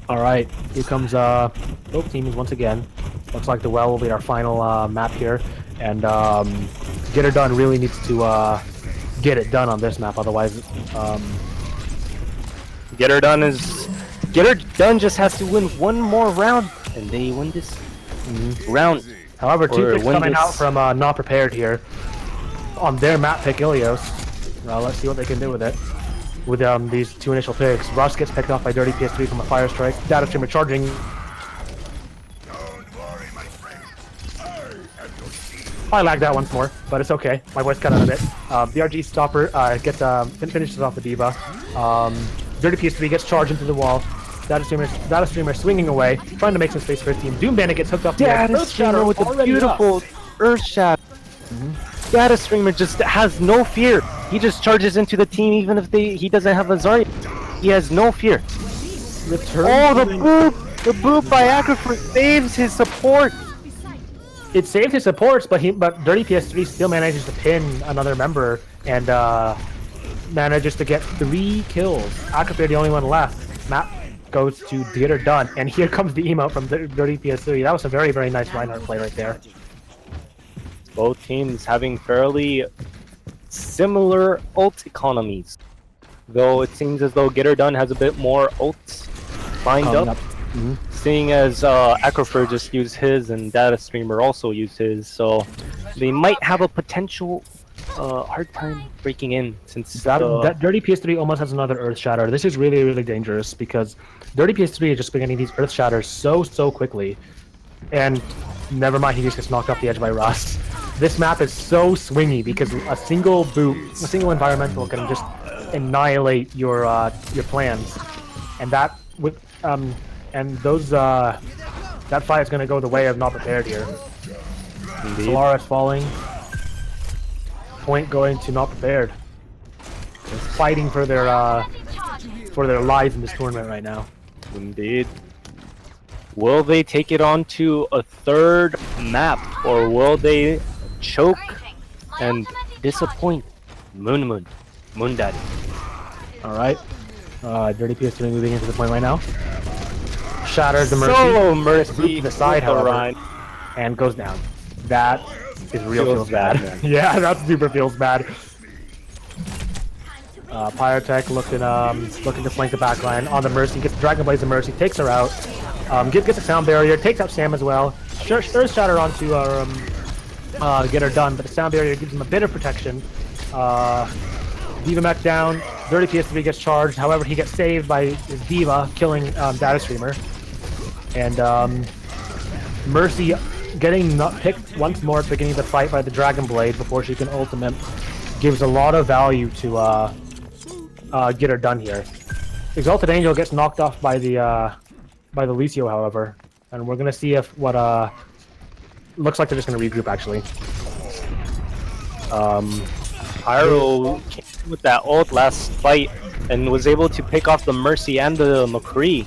Alright, here comes both teams once again. Looks like the well will be our final map here, and Get Her Done really needs to get it done on this map, otherwise Get Her Done just has to win one more round, and they win this round. However, 2 picks coming out from Not Prepared here on their map pick Ilios. Let's see what they can do with it. With these 2 initial picks. Russ gets picked off by Dirty PS3 from a Fire Strike. Data Streamer charging. I lagged that once more, but it's okay. My voice cut out a bit. The RG Stopper gets finishes off the Diva. Dirty PS3 gets charged into the wall. Data Streamer swinging away, trying to make some space for his team. Doom Bandit gets hooked up to Data Streamer with a beautiful Earth Shatter. Data Streamer just has no fear. He just charges into the team even if he doesn't have a Zarya. He has no fear. The boop by Aquifer saves his support. It saves his supports, but Dirty PS3 still manages to pin another member and manages to get 3 kills. Aquifer the only one left. Map goes to Get Her Done, and here comes the emote from Dirty PS3. That was a very, very nice Reinhardt play right there. Both teams having fairly similar ult economies, though it seems as though Get Her Done has a bit more ults lined up. Seeing as Aquifer just used his and Data Streamer also used his, so they might have a potential hard time breaking in, since that Dirty PS3 almost has another Earth Shatter. This is really, really dangerous because Dirty PS3 is just beginning these Earth Shatters so quickly, and never mind, he just gets knocked off the edge by Russ. This map is so swingy because a single boot, a single environmental can just annihilate your plans, and that with that fight is going to go the way of Not Prepared here. Indeed. Solaris falling. Point going to Not Prepared. They're fighting for their lives in this tournament right now. Indeed. Will they take it on to a 3rd map, or will they choke and disappoint MoonMoon, Moon Daddy? Alright. Dirty PS3 moving into the point right now. Shatters the Mercy. Solo Mercy to the side, however, and goes down. That is feels bad. Yeah, that super feels bad. Pyrotech looking to flank the backline on the Mercy. Gets Dragon Blaze the Mercy, takes her out. Gets a sound barrier, takes out Sam as well. Throws Shatter onto Get Her Done, but the sound barrier gives him a bit of protection. Diva mech down. Dirty PS3 gets charged. However, he gets saved by his Diva, killing Data Streamer. And Mercy getting picked once more at the beginning of the fight by the Dragon Blade before she can ultimate gives a lot of value to Get Her Done here. Exalted Angel gets knocked off by the Lucio, however, and we're gonna see if looks like they're just gonna regroup actually. Pyro came with that ult last fight and was able to pick off the Mercy and the McCree,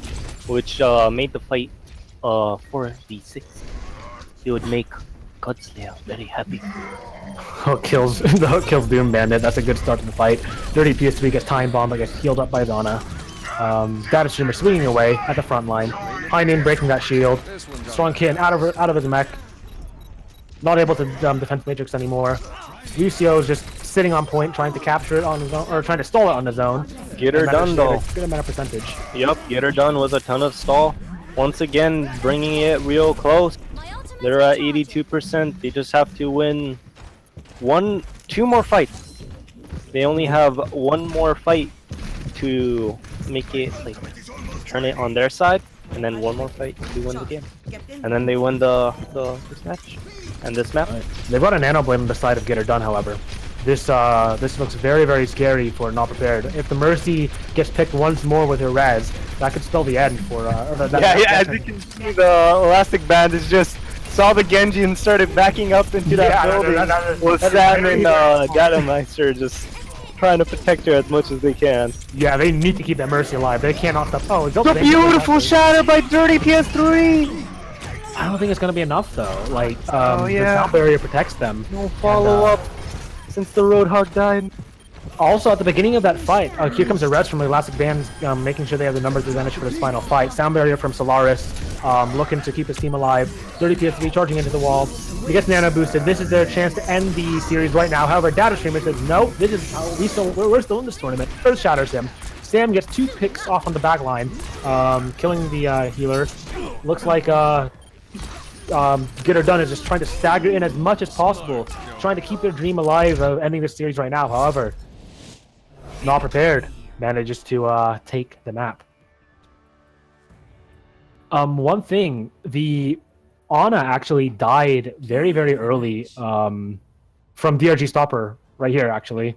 which made the fight 4v6. It would make Godslayer very happy. Hook kills the Hook kills Doom Bandit. That's a good start to the fight. Dirty PS3 gets time bomb, but gets healed up by Zana. Data Streamer swinging away at the front line. Heinen breaking that shield. Strong Kin out of his mech. Not able to defend Matrix anymore. Lucio is just sitting on point, trying to capture it on his own, or trying to stall it on his own. Get her done though. Good amount of percentage. Yep, get her done with a ton of stall. Once again, bringing it real close. They're at 82%. They just have to win two more fights. They only have one more fight to make it, like, turn it on their side, and then one more fight to win the game. And then they win this match and this map. Right. They've got a Nano Blade on the side of Get Her Done, however. This looks very, very scary for Not Prepared. If the Mercy gets picked once more with her res, that could spell the end for as you can see, the elastic band is just saw the Genji and started backing up into that building. With Sam and Datameister just trying to protect her as much as they can. Yeah, they need to keep that Mercy alive. They cannot stop. Oh, it's the beautiful shatter by Dirty PS3! I don't think it's gonna be enough though. Like, the sound barrier protects them. No follow-up since the Roadhog died. Also, at the beginning of that fight, here comes a res from the Elastic Band, making sure they have the numbers advantage for this final fight. Sound barrier from Solaris, looking to keep his team alive. Dirty PS3 charging into the wall. He gets nano boosted. This is their chance to end the series right now. However, Data Streamer says, no, this is how we're still in this tournament. Earth shatters him. Sam gets 2 picks off on the back line, killing the healer. Looks like Get Her Done is just trying to stagger in as much as possible, trying to keep their dream alive of ending this series right now. However, Not Prepared manages to take the map. One thing, the Ana actually died very, very early from DRG Stopper right here, actually.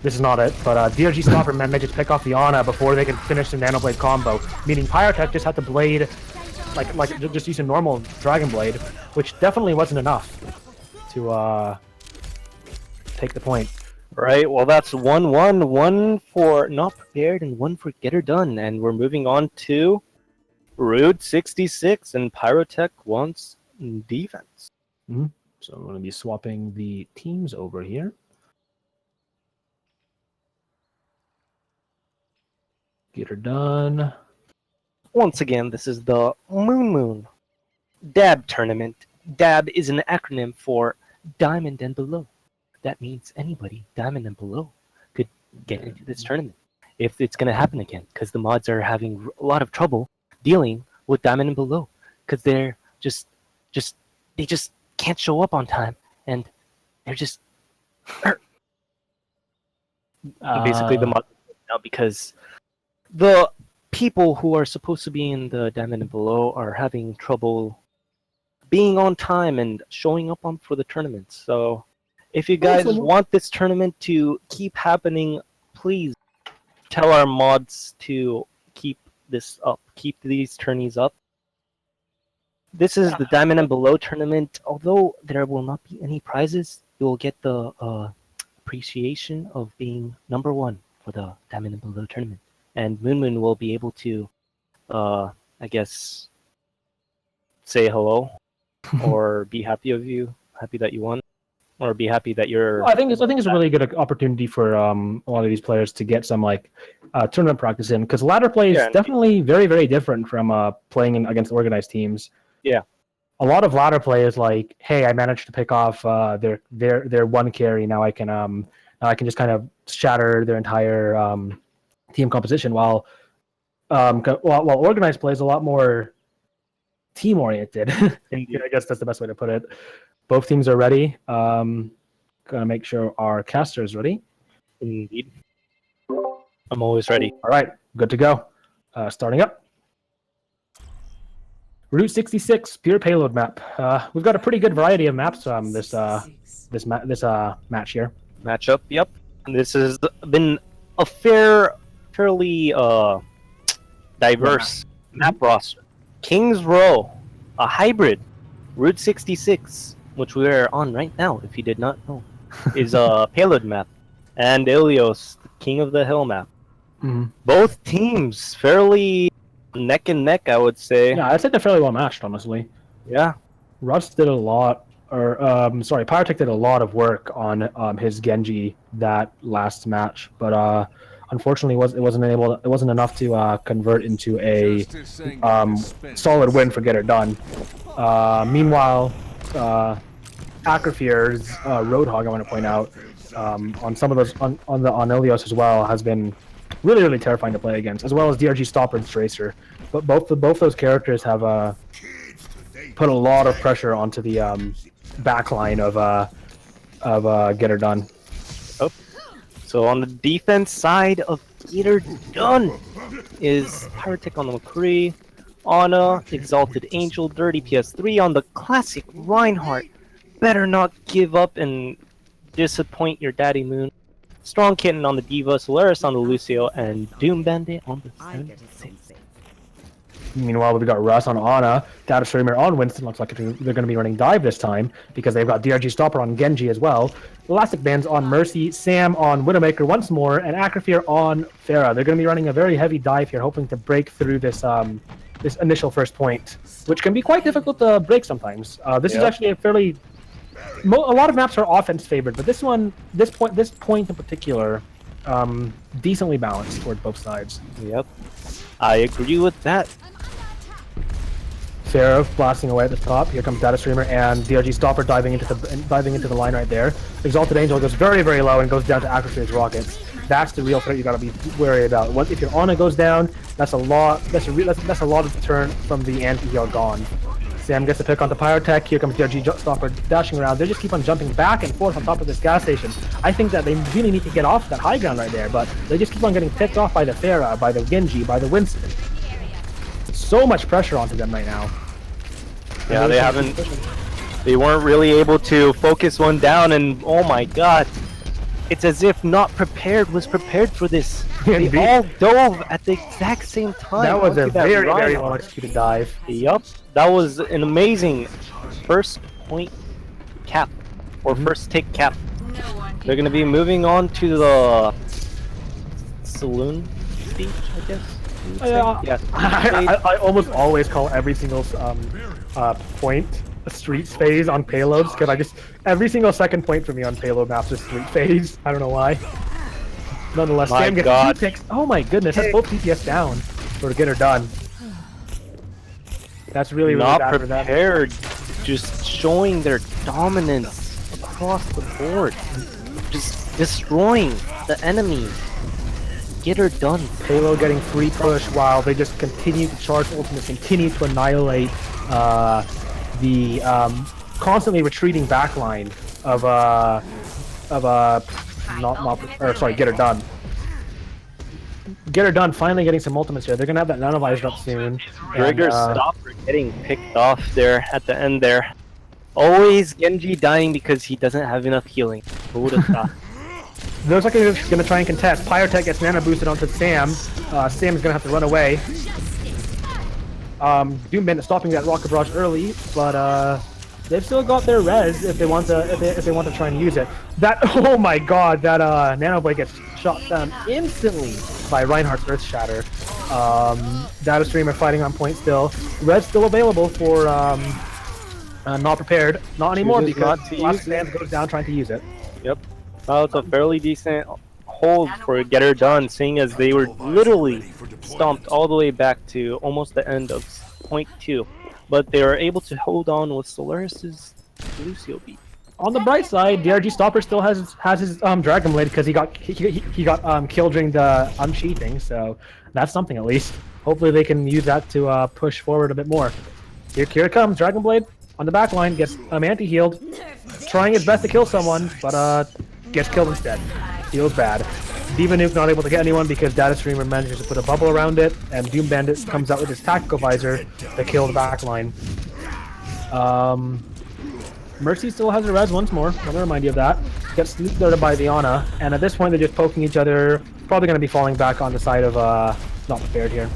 This is not it, but DRG Stopper managed to pick off the Ana before they could finish the Nanoblade combo, meaning Pyrotech just had to blade, like just use a normal Dragon Blade, which definitely wasn't enough to take the point. Right, well that's 1-1, 1 for Not Prepared and 1 for Get Her Done, and we're moving on to Rude 66, and Pyrotech wants defense. So I'm going to be swapping the teams over here. Get Her Done. Once again, this is the MoonMoon DAB tournament. DAB is an acronym for Diamond and Below. That means anybody Diamond and Below could get into this tournament if it's going to happen again, because the mods are having a lot of trouble dealing with Diamond and Below, because they're they just can't show up on time, and they're just basically the mod now, because the people who are supposed to be in the Diamond and Below are having trouble being on time and showing up for the tournament. So if you guys want this tournament to keep happening, please tell our mods to keep this up, keep these tourneys up. This is the Diamond and Below tournament. Although there will not be any prizes, you will get the appreciation of being number 1 for the Diamond and Below tournament. And MoonMoon will be able to, I guess, say hello, or be happy that you won, or be happy that you're. Well, I think it's a really good opportunity for a lot of these players to get some tournament practice in, because ladder play is definitely very, very different from playing against organized teams. Yeah, a lot of ladder play is like, hey, I managed to pick off their one carry. Now I can just kind of shatter their entire team composition. While organized play is a lot more team oriented. I guess that's the best way to put it. Both teams are ready. Gonna make sure our caster is ready. Indeed. I'm always ready. All right, good to go. Starting up. Route 66 pure payload map. We've got a pretty good variety of maps this match here. Matchup. Yep. This has been a fairly diverse map roster. Kings Row, a hybrid Route 66, which we are on right now, if you did not know. is Payload map, and Ilios, the King of the Hill map. Mhm. Both teams fairly neck and neck, I would say. Yeah, I'd say they're fairly well matched, honestly. Yeah. Rust did a lot, or sorry, Pyrotech did a lot of work on his Genji that last match, but unfortunately, it wasn't enough to convert into a solid win for Get It Done. Meanwhile, Akrafir's Roadhog, I want to point out, on some of those on Ilios as well, has been really terrifying to play against, as well as DRG Stopper and Tracer. But both those characters have put a lot of pressure onto the backline of Get Her Done. Oh. So on the defense side of Get Her Done is Pyrotech on the McCree, Ana, Exalted Angel, Dirty PS3 on the classic Reinhardt. Better not give up and disappoint your daddy Moon. Strong Kitten on the Diva, Solaris on the Lucio, and Doom Bandit on the Sensei. Meanwhile, we've got Russ on Ana, Data Streamer on Winston. Looks like they're going to be running Dive this time because they've got DRG Stopper on Genji as well. Elastic Bands on Mercy, Sam on Widowmaker once more, and Akrafir on Pharah. They're going to be running a very heavy dive here, hoping to break through this this initial first point, which can be quite difficult to break sometimes. This is actually a fairly... a lot of maps are offense favored, but this point in particular, decently balanced toward both sides. Yep, I agree with that. Pharah blasting away at the top. Here comes Data Streamer and DRG Stopper diving into the line right there. Exalted Angel goes very low and goes down to Akrafir's rockets. That's the real threat you gotta be wary about. If your Ana goes down, that's a lot. That's a lot of deterrent from the anti-heal gone. Sam gets the pick onto Pyrotech. Here comes DRG Stopper dashing around. They just keep on jumping back and forth on top of this gas station. I think that they really need to get off that high ground right there, but they just keep on getting picked off by the Pharah, by the Genji, by the Winston. So much pressure onto them right now. Yeah, they weren't really able to focus one down, and oh my god, it's as if Not Prepared was prepared for this. They all dove at the exact same time. That was a very well executed dive. Yup, that was an amazing first point cap, or first take cap. They're gonna be moving on to the saloon beach, I guess. Yeah. I almost always call every single point a street phase on payloads, because every single second point for me on payload maps is street phase. I don't know why. Nonetheless, Sam gets 2 picks. Oh my goodness, that's both DPS down for Get Her Done. That's really Not bad for them. Prepared, just showing their dominance across the board, just destroying the enemy. Get Her Done. Payload getting free push while they just continue to charge ultimates, continue to annihilate the constantly retreating backline of Get Her Done. Get Her Done finally getting some ultimates here. They're gonna have that nanovisor up soon. Trigger Stopper getting picked off there at the end there. Always Genji dying because he doesn't have enough healing. Who would have thought? Looks like they're going to try and contest. Pyrotech gets nano boosted onto Sam. Sam is going to have to run away. Doom Bandit stopping that rocket barrage early, but they've still got their res if they want to try and use it. That oh my god, that nano blade gets shot down instantly by Reinhardt's Earth Shatter. Data Streamer fighting on point still. Res still available for Not Prepared. Not anymore because Last Man goes down trying to use it. Yep. Well, it's a fairly decent hold for Get Her Done, seeing as they were literally stomped all the way back to almost the end of point 2. But they were able to hold on with Solaris's Lucio beat. On the bright side, DRG Stopper still has his Dragon Blade because he got killed during the unsheathing, so that's something at least. Hopefully they can use that to push forward a bit more. Here it comes, Dragon Blade on the back line, gets anti-healed, trying his best to kill someone, but gets killed instead. Feels bad. Diva Nuke not able to get anyone because Data Streamer manages to put a bubble around it, and Doom Bandit comes out with his tactical visor to kill the backline. Mercy still has a res once more, let me remind you of that. Gets sneaked out by the Ana, and at this point they're just poking each other, probably going to be falling back on the side of Not Prepared here.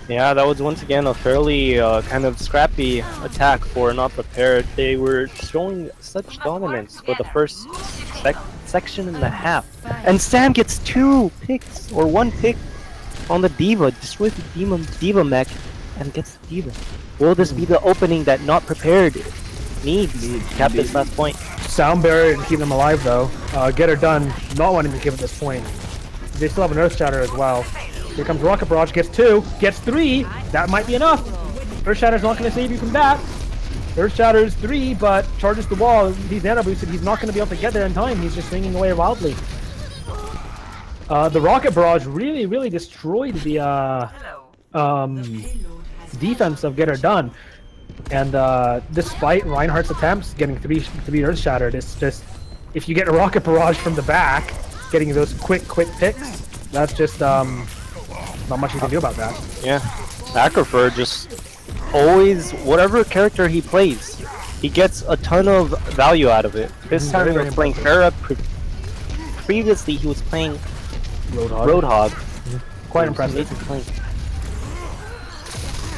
Yeah, that was once again a fairly kind of scrappy attack for not prepared. They were showing such dominance for the first section and a half. And Sam gets 2 picks, or 1 pick on the Diva, destroys the Diva mech, and gets the Diva. Will this be the opening that not prepared needs to cap this last point? Sound barrier to keep them alive though. Get her done, not wanting to give at this point. They still have an Earth Shatter as well. Here comes Rocket Barrage, gets 2, gets 3, that might be enough. Earth Shatter's not going to save you from that. Earth Shatter's 3, but charges the wall. He's nano boosted, he's not going to be able to get there in time, he's just swinging away wildly. The Rocket Barrage really destroyed the defense of Get Her Done. And despite Reinhardt's attempts getting 3 Earth Shattered, it's just, if you get a Rocket Barrage from the back, getting those quick picks, that's just not much you can do about that. Yeah, Acrifer just always, whatever character he plays, he gets a ton of value out of it. This time he was playing Pharah, previously he was playing Roadhog. Quite impressive.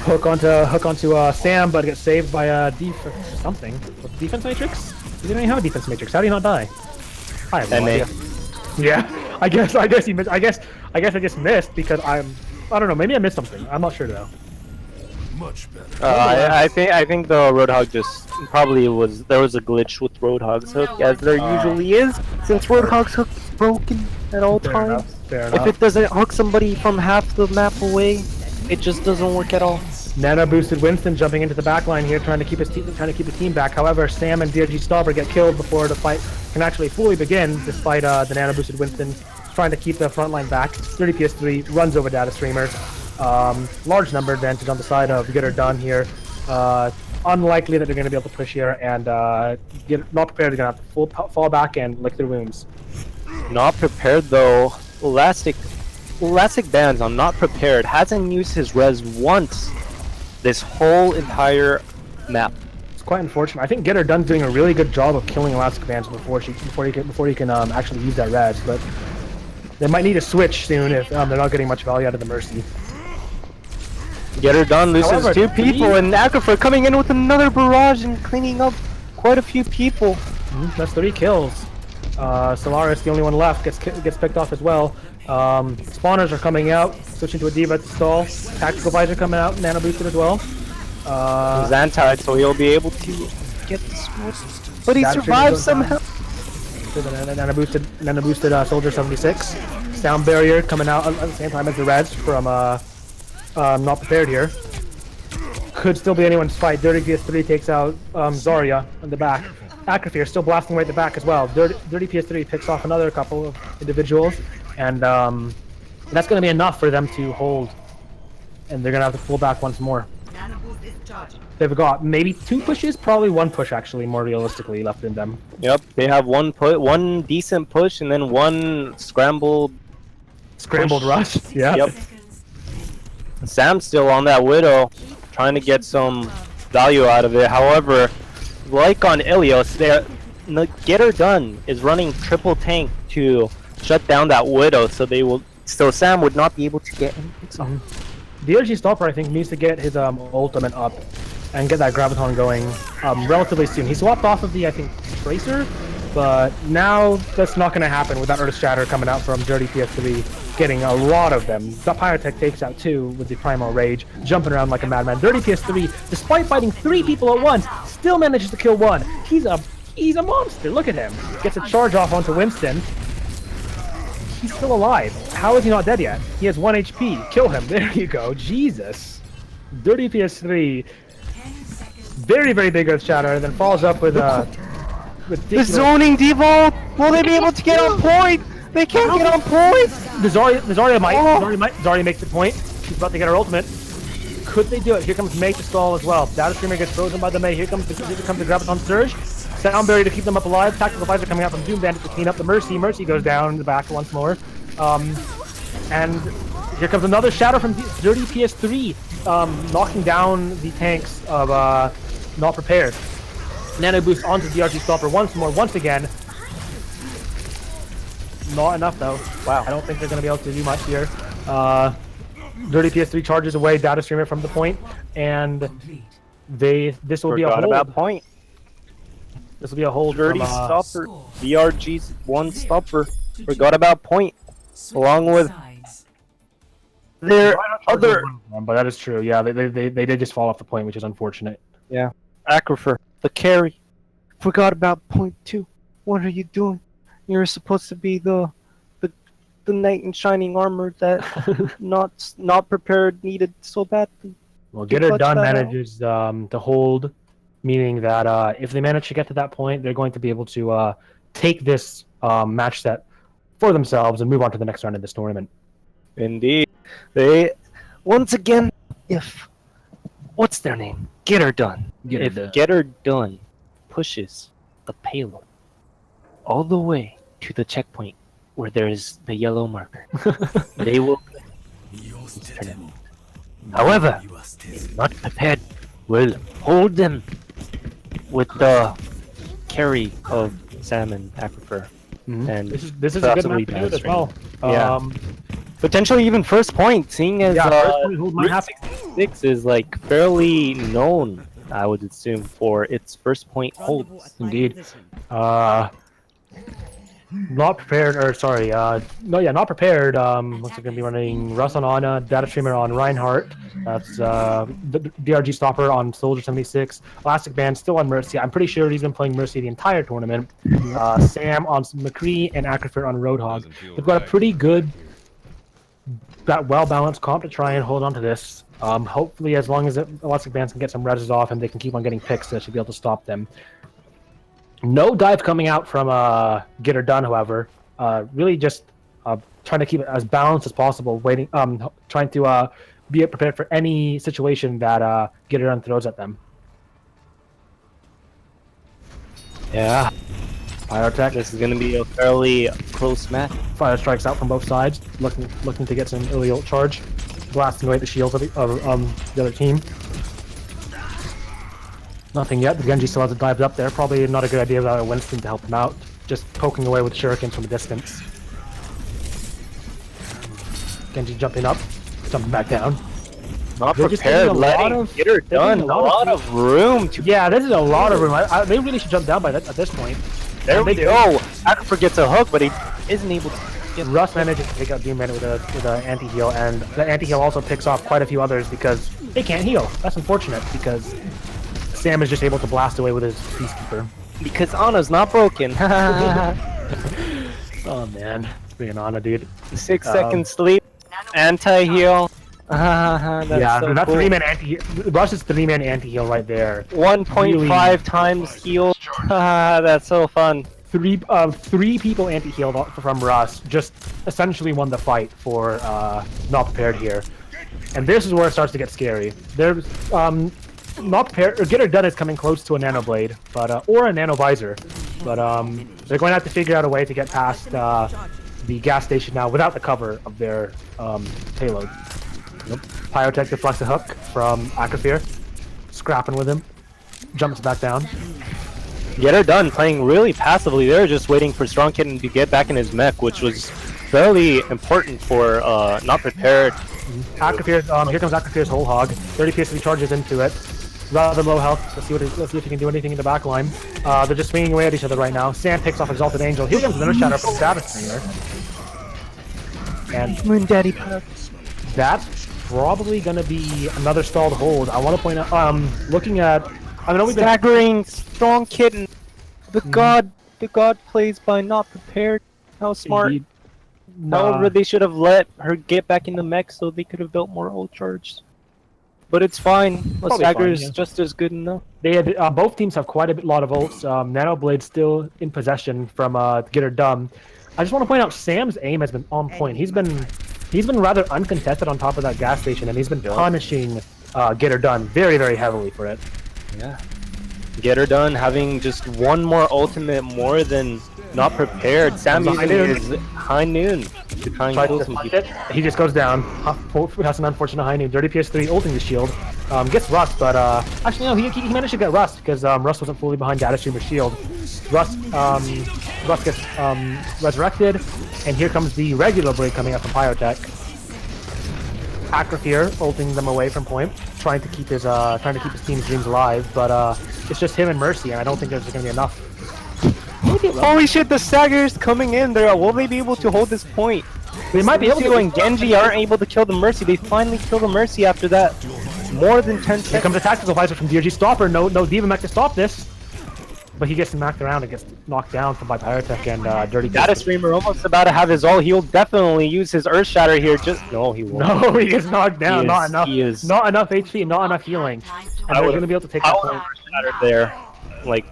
Hook onto Sam, but gets saved by something. Defense Matrix? You didn't even have a defense matrix. How do you not die? I have no idea. Yeah, I guess he missed. I guess I just missed because I don't know. Maybe I missed something. I'm not sure though. Much better. I think the Roadhog just probably there was a glitch with Roadhog's hook, as there usually is, since Roadhog's hook is broken at all times. Fair If enough. it doesn't hook somebody from half the map away, it just doesn't work at all. Nano boosted Winston jumping into the back line here, trying to keep his team back. However, Sam and DRG Stopper get killed before the fight can actually fully begin, despite the nano boosted Winston trying to keep the front line back. 30 PS3 runs over Data Streamer. Large number advantage on the side of Get Her Done here. Unlikely that they're going to be able to push here, and not prepared. They're going to have to fall back and lick their wounds. Not prepared though. Elastic Bands on Not Prepared hasn't used his res once this whole entire map. It's quite unfortunate. I think Get Her Done's doing a really good job of killing Elastic Bands before he can actually use that res, but they might need a switch soon if they're not getting much value out of the Mercy. Get Her Done loses However, 2 people, and Aquifer coming in with another barrage and cleaning up quite a few people. That's 3 kills. Solaris, the only one left, gets picked off as well. Spawners are coming out, switching to a Diva to stall. Tactical Visor coming out, nano boosted as well. He's anti, so he'll be able to get the switch. But he survives somehow. Nano boosted Soldier 76. Sound Barrier coming out at the same time as the Reds from Not Prepared here. Could still be anyone's fight. Dirty PS3 takes out Zarya in the back. Acrifer still blasting away at the back as well. Dirty PS3 picks off another couple of individuals, and that's going to be enough for them to hold. And they're going to have to pull back once more. They've got maybe 2 pushes, probably 1 push actually, more realistically, left in them. Yep, they have one decent push and then 1 scrambled rush. Yeah. Yep. Sam's still on that Widow, trying to get some value out of it. However, like on Ilios, Get Her Done is running triple tank to shut down that Widow, so Sam would not be able to get any picks off. DRG Stopper, I think, needs to get his ultimate up and get that Graviton going relatively soon. He swapped off of the, I think, Tracer, but now that's not going to happen with that Earth Shatter coming out from Dirty PS3, getting a lot of them. That Pyrotech takes out 2 with the Primal Rage, jumping around like a madman. Dirty PS3, despite fighting 3 people at once, still manages to kill 1. He's a monster. Look at him. Gets a charge off onto Winston. He's still alive. How is he not dead yet? He has 1 HP. Kill him. There you go. Jesus. Dirty PS3. Very, very big Earth Shatter, and then follows up with The zoning default! Will they be able to get on point? They can't get on point! The Zarya might. Zarya makes the point. She's about to get her ultimate. Could they do it? Here comes Mei to stall as well. Data Streamer gets frozen by the Mei. Here comes the Graviton Surge. Sound Barrier to keep them up alive. Tactical Visor coming out from Doom Bandit to clean up the Mercy. Mercy goes down in the back once more. And here comes another Shadow from Dirty PS3, knocking down the tanks of Not Prepared. Nano boost onto DRG Stopper once again. Not enough though. Wow. I don't think they're going to be able to do much here. Dirty PS3 charges away Data Streamer from the point, and this will be a Forgot hold. about point. This will be a hold. Dirty from, stopper. VRG's one stopper. Forgot about point. Along with their other. But that is true. Yeah, they did just fall off the point, which is unfortunate. Yeah. Aquifer, the carry. Forgot about point too. What are you doing? You're supposed to be the knight in shining armor that not prepared needed so badly. Well, Get Her Done manages to hold, meaning that if they manage to get to that point, they're going to be able to take this match set for themselves and move on to the next round of this tournament. Indeed. They, once again, if... What's their name? Get Her Done. Get Her Done pushes the payload all the way to the checkpoint where there is the yellow marker, they will turn it. However, if not prepared, will hold them with the carry of Sam and Aquifer. And this is a good map to do it as well. Yeah. Potentially even first point, seeing as first point hold might happen. 6 is like fairly known, I would assume, for its first point holds. Indeed. Not prepared, or sorry, not prepared. Looks like gonna be running Russ on Ana, Data Streamer on Reinhardt. That's the DRG Stopper on Soldier 76. Elastic Band still on Mercy. I'm pretty sure he's been playing Mercy the entire tournament. Sam on McCree and Aquifer on Roadhog. They've got a pretty good, well-balanced comp to try and hold on to this. Hopefully, as long as Elastic Bands can get some reses off and they can keep on getting picks, they should be able to stop them. No dive coming out from Get Her Done, however. Really just trying to keep it as balanced as possible, waiting, trying to be prepared for any situation that Get Her Done throws at them. Yeah. Pyrotech. This is going to be a fairly close match. Fire strikes out from both sides, looking to get some early ult charge, blasting away the shields of the other team. Nothing yet. The Genji still hasn't dived up there. Probably not a good idea without a Winston to help him out. Just poking away with shurikens from a distance. Genji jumping up, jumping back down. Not prepared, letting Get Her Done. A lot of room to... Yeah, this is a lot of room. They really should jump down by that at this point. There we go. Aquifer gets a hook, but he isn't able to get... Russ manages to pick up Doom Man with an anti-heal, and the anti-heal also picks off quite a few others because they can't heal. That's unfortunate because Sam is just able to blast away with his Peacekeeper. Because Ana's not broken. Oh man, it's being Ana, dude. 6 seconds sleep, anti-heal. Yeah, so that cool. 3-man anti-heal. Russ's 3-man anti-heal right there. 1.5 times heal. That's so fun. Three people anti-healed from Russ. Just essentially won the fight for not prepared here. And this is where it starts to get scary. There's not prepared, or Get Her Done is coming close to a Nano Blade, but or a Nano Visor, but they're going to have to figure out a way to get past the gas station now without the cover of their payload. Nope. Pyrotech deflects a hook from Aquifer, scrapping with him, jumps back down. Get Her Done playing really passively. They're just waiting for Strong Kitten to get back in his mech, which was fairly important for not prepared. Aquifer, here comes Aquifer's whole hog. 30 PS3 charges into it. Rather low health. Let's see if he can do anything in the back line. They're just swinging away at each other right now. Sam picks off Exalted Angel. Here comes another shatter from Data Streamer. And Moon Daddy. That's probably gonna be another stalled hold. I want to point out, looking at, I know we've been Staggering Strong Kitten. The god plays by not prepared. How smart. Indeed. However, they should have let her get back in the mech so they could have built more ult charge. But it's fine. The stagger is just as good enough. They had both teams have quite a lot of ults. Nano Blade still in possession from Get Her Done. I just want to point out Sam's aim has been on point. He's been rather uncontested on top of that gas station, and he's been punishing Get Her Done very, very heavily for it. Yeah. Get Her Done having just one more ultimate more than not prepared. Sam using his high noon to try and kill some people. He just goes down. Has an unfortunate high noon. Dirty PS3 ulting the shield. Gets Rust, but actually no, he managed to get Rust because Rust wasn't fully behind Data Streamer's shield. Rust gets resurrected, and here comes the regular blade coming up from Pyrotech. Acrofear ulting them away from point, trying to keep his team's dreams alive. But it's just him and Mercy, and I don't think there's going to be enough. Holy shit, the Saggers coming in there. Will they be able to hold this point? They might be able to. When Genji aren't able to kill the Mercy, they finally kill the Mercy after that. More than 10 seconds. Here comes a tactical visor from DRG Stopper. No Diva Mech to stop this. But he gets knocked around and gets knocked down by Pyrotech and Dirty Data Streamer almost about to have his ult. He'll definitely use his Earth Shatter here. No, he won't. No, he gets knocked down. Not enough. He is. Not enough HP. Not enough healing. And they're going to be able to take that point. Earth Shatter there, like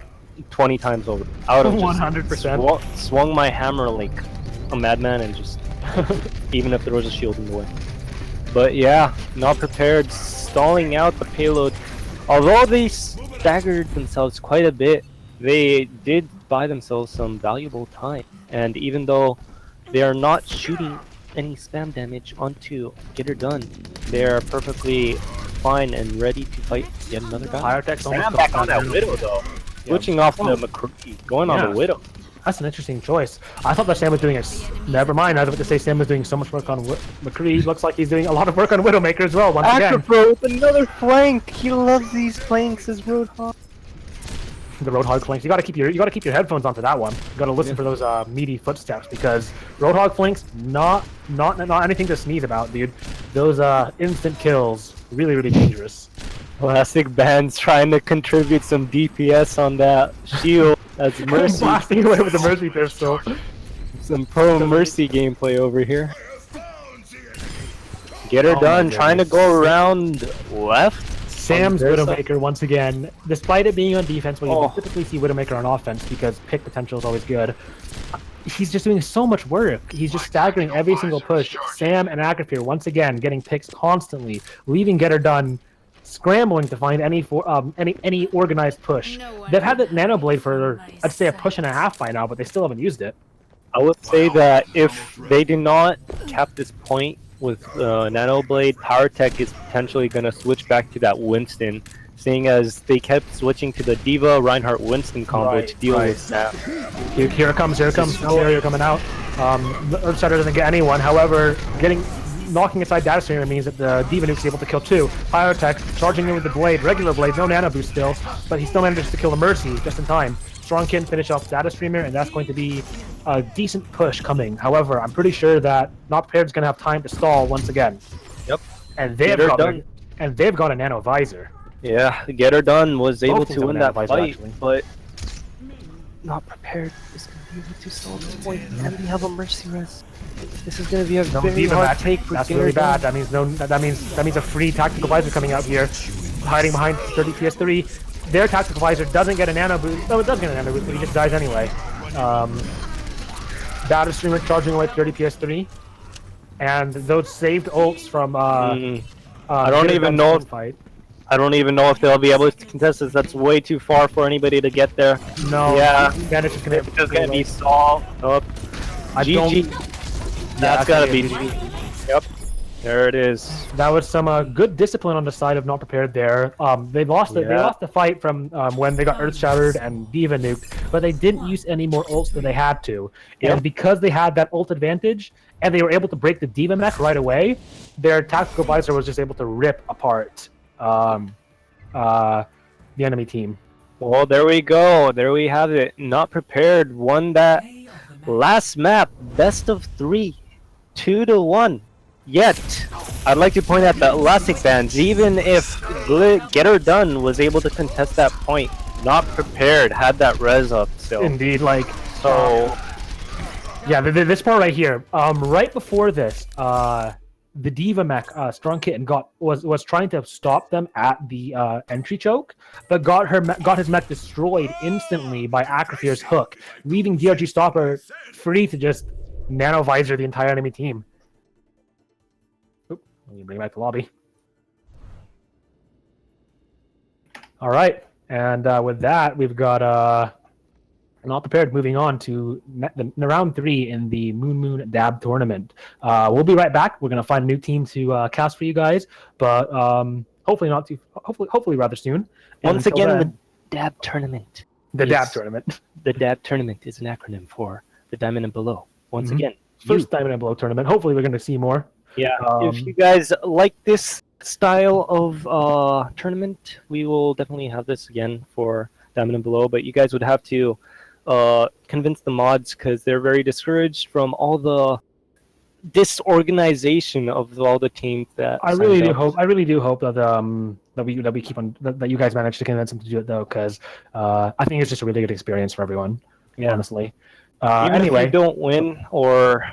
20 times over. I would have 100%. Swung my hammer like a madman and just even if there was a shield in the way. But yeah, not prepared, stalling out the payload. Although they staggered themselves quite a bit, they did buy themselves some valuable time. And even though they are not shooting any spam damage onto Get Her Done, they are perfectly fine and ready to fight yet another battle. Pyrotech's almost back on that Widow though. Switching off the McCree, going on the Widow. That's an interesting choice. I thought that Sam was doing it. Never mind. I was about to say Sam was doing so much work on McCree. Looks like he's doing a lot of work on Widowmaker as well. Once again, with another flank. He loves these flanks as Roadhog. The Roadhog flanks. You gotta keep your headphones on for that one. You gotta listen for those meaty footsteps because Roadhog flanks not anything to sneeze about, dude. Those instant kills really dangerous. Plastic Band's trying to contribute some DPS on that shield. That's Mercy. Blasting away with the Mercy pistol. Some pro Mercy gameplay over here. Get Her Done, trying to go around left. Sam's Widowmaker once again, despite it being on defense, where you typically see Widowmaker on offense because pick potential is always good. He's just doing so much work. He's just staggering every single push. Sam and Acrofear once again getting picks constantly, leaving Get Her Done scrambling to find any organized push. They've had that Nano Blade for, I'd say, a push and a half by now, but they still haven't used it. I would say that if they do not cap this point with Nano Blade, Pyrotech is potentially going to switch back to that Winston, seeing as they kept switching to the Diva Reinhardt Winston combo to deal with that. Here it comes. Barrier coming out. The Earthshatter doesn't get anyone. However, knocking aside Data Streamer means that the Diva Nuke's able to kill two. Pyrotech charging in with the blade, regular blade, no nano boost still, but he still manages to kill the Mercy just in time. Strong can finish off Data Streamer, and that's going to be a decent push coming. However, I'm pretty sure that Not Prepared is going to have time to stall once again. Yep. And they've got a nano visor. Yeah, Get Her Done was able to win that visor, fight, actually. but Not Prepared is going to be able to stall this point, and we have a Mercy res. This is going to be a very hard take for That's really bad. That means a free tactical visor coming out here, hiding behind 30 PS3. Their tactical visor doesn't get a nano boost. Oh, it does get a nano boost, but he just dies anyway. Data Streamer charging away 30 PS3, and those saved ults from I don't even know if they'll be able to contest this. That's way too far for anybody to get there. No. Yeah. It's just gonna be stalled up. GG. That's gotta be GG. Yep. There it is. That was some good discipline on the side of Not Prepared there. They lost the fight from when they got Earth Shattered and Diva Nuked, but they didn't use any more ults than they had to. And because they had that ult advantage, and they were able to break the Diva mech right away, their tactical visor was just able to rip apart the enemy team. Well, there we go. There we have it. Not Prepared won that last map, best of 3, 2-1. Yet, I'd like to point out that Elastic Bands, even if Get Her Done was able to contest that point, Not Prepared had that res up still. Indeed, yeah, this part right here. Right before this, the Diva mech, Strong Kitten, was trying to stop them at the entry choke, but got his mech destroyed instantly by Acrofear's hook, leaving DRG Stopper free to just nano visor the entire enemy team. Oop, let me bring back the lobby. All right, and with that, we've got Not Prepared moving on to the round 3 in the MoonMoon Dab tournament. We'll be right back. We're gonna find a new team to cast for you guys, but hopefully rather soon. And once again, the Dab tournament. The Dab tournament. The Dab tournament is an acronym for the Diamond and Below. Once again, first Diamond and Below tournament. Hopefully, we're gonna see more. Yeah, if you guys like this style of tournament, we will definitely have this again for Diamond and Below. But you guys would have to convince the mods because they're very discouraged from all the disorganization of all the teams that I signed really do up. hope. I really do hope that we keep on that you guys manage to convince them to do it though, because I think it's just a really good experience for everyone. Yeah. Honestly. Even if you Anyway, don't win or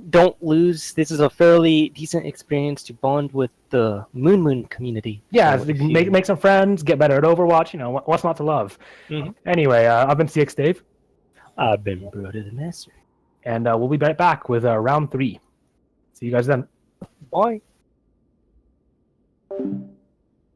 don't lose, this is a fairly decent experience to bond with the MoonMoon community. yeah, So if you... make some friends, get better at Overwatch. You know what's not to love. Mhm. Anyway, I've been CX Dave, I've been Brody the Master. and we'll be right back with round 3. See you guys then. Bye.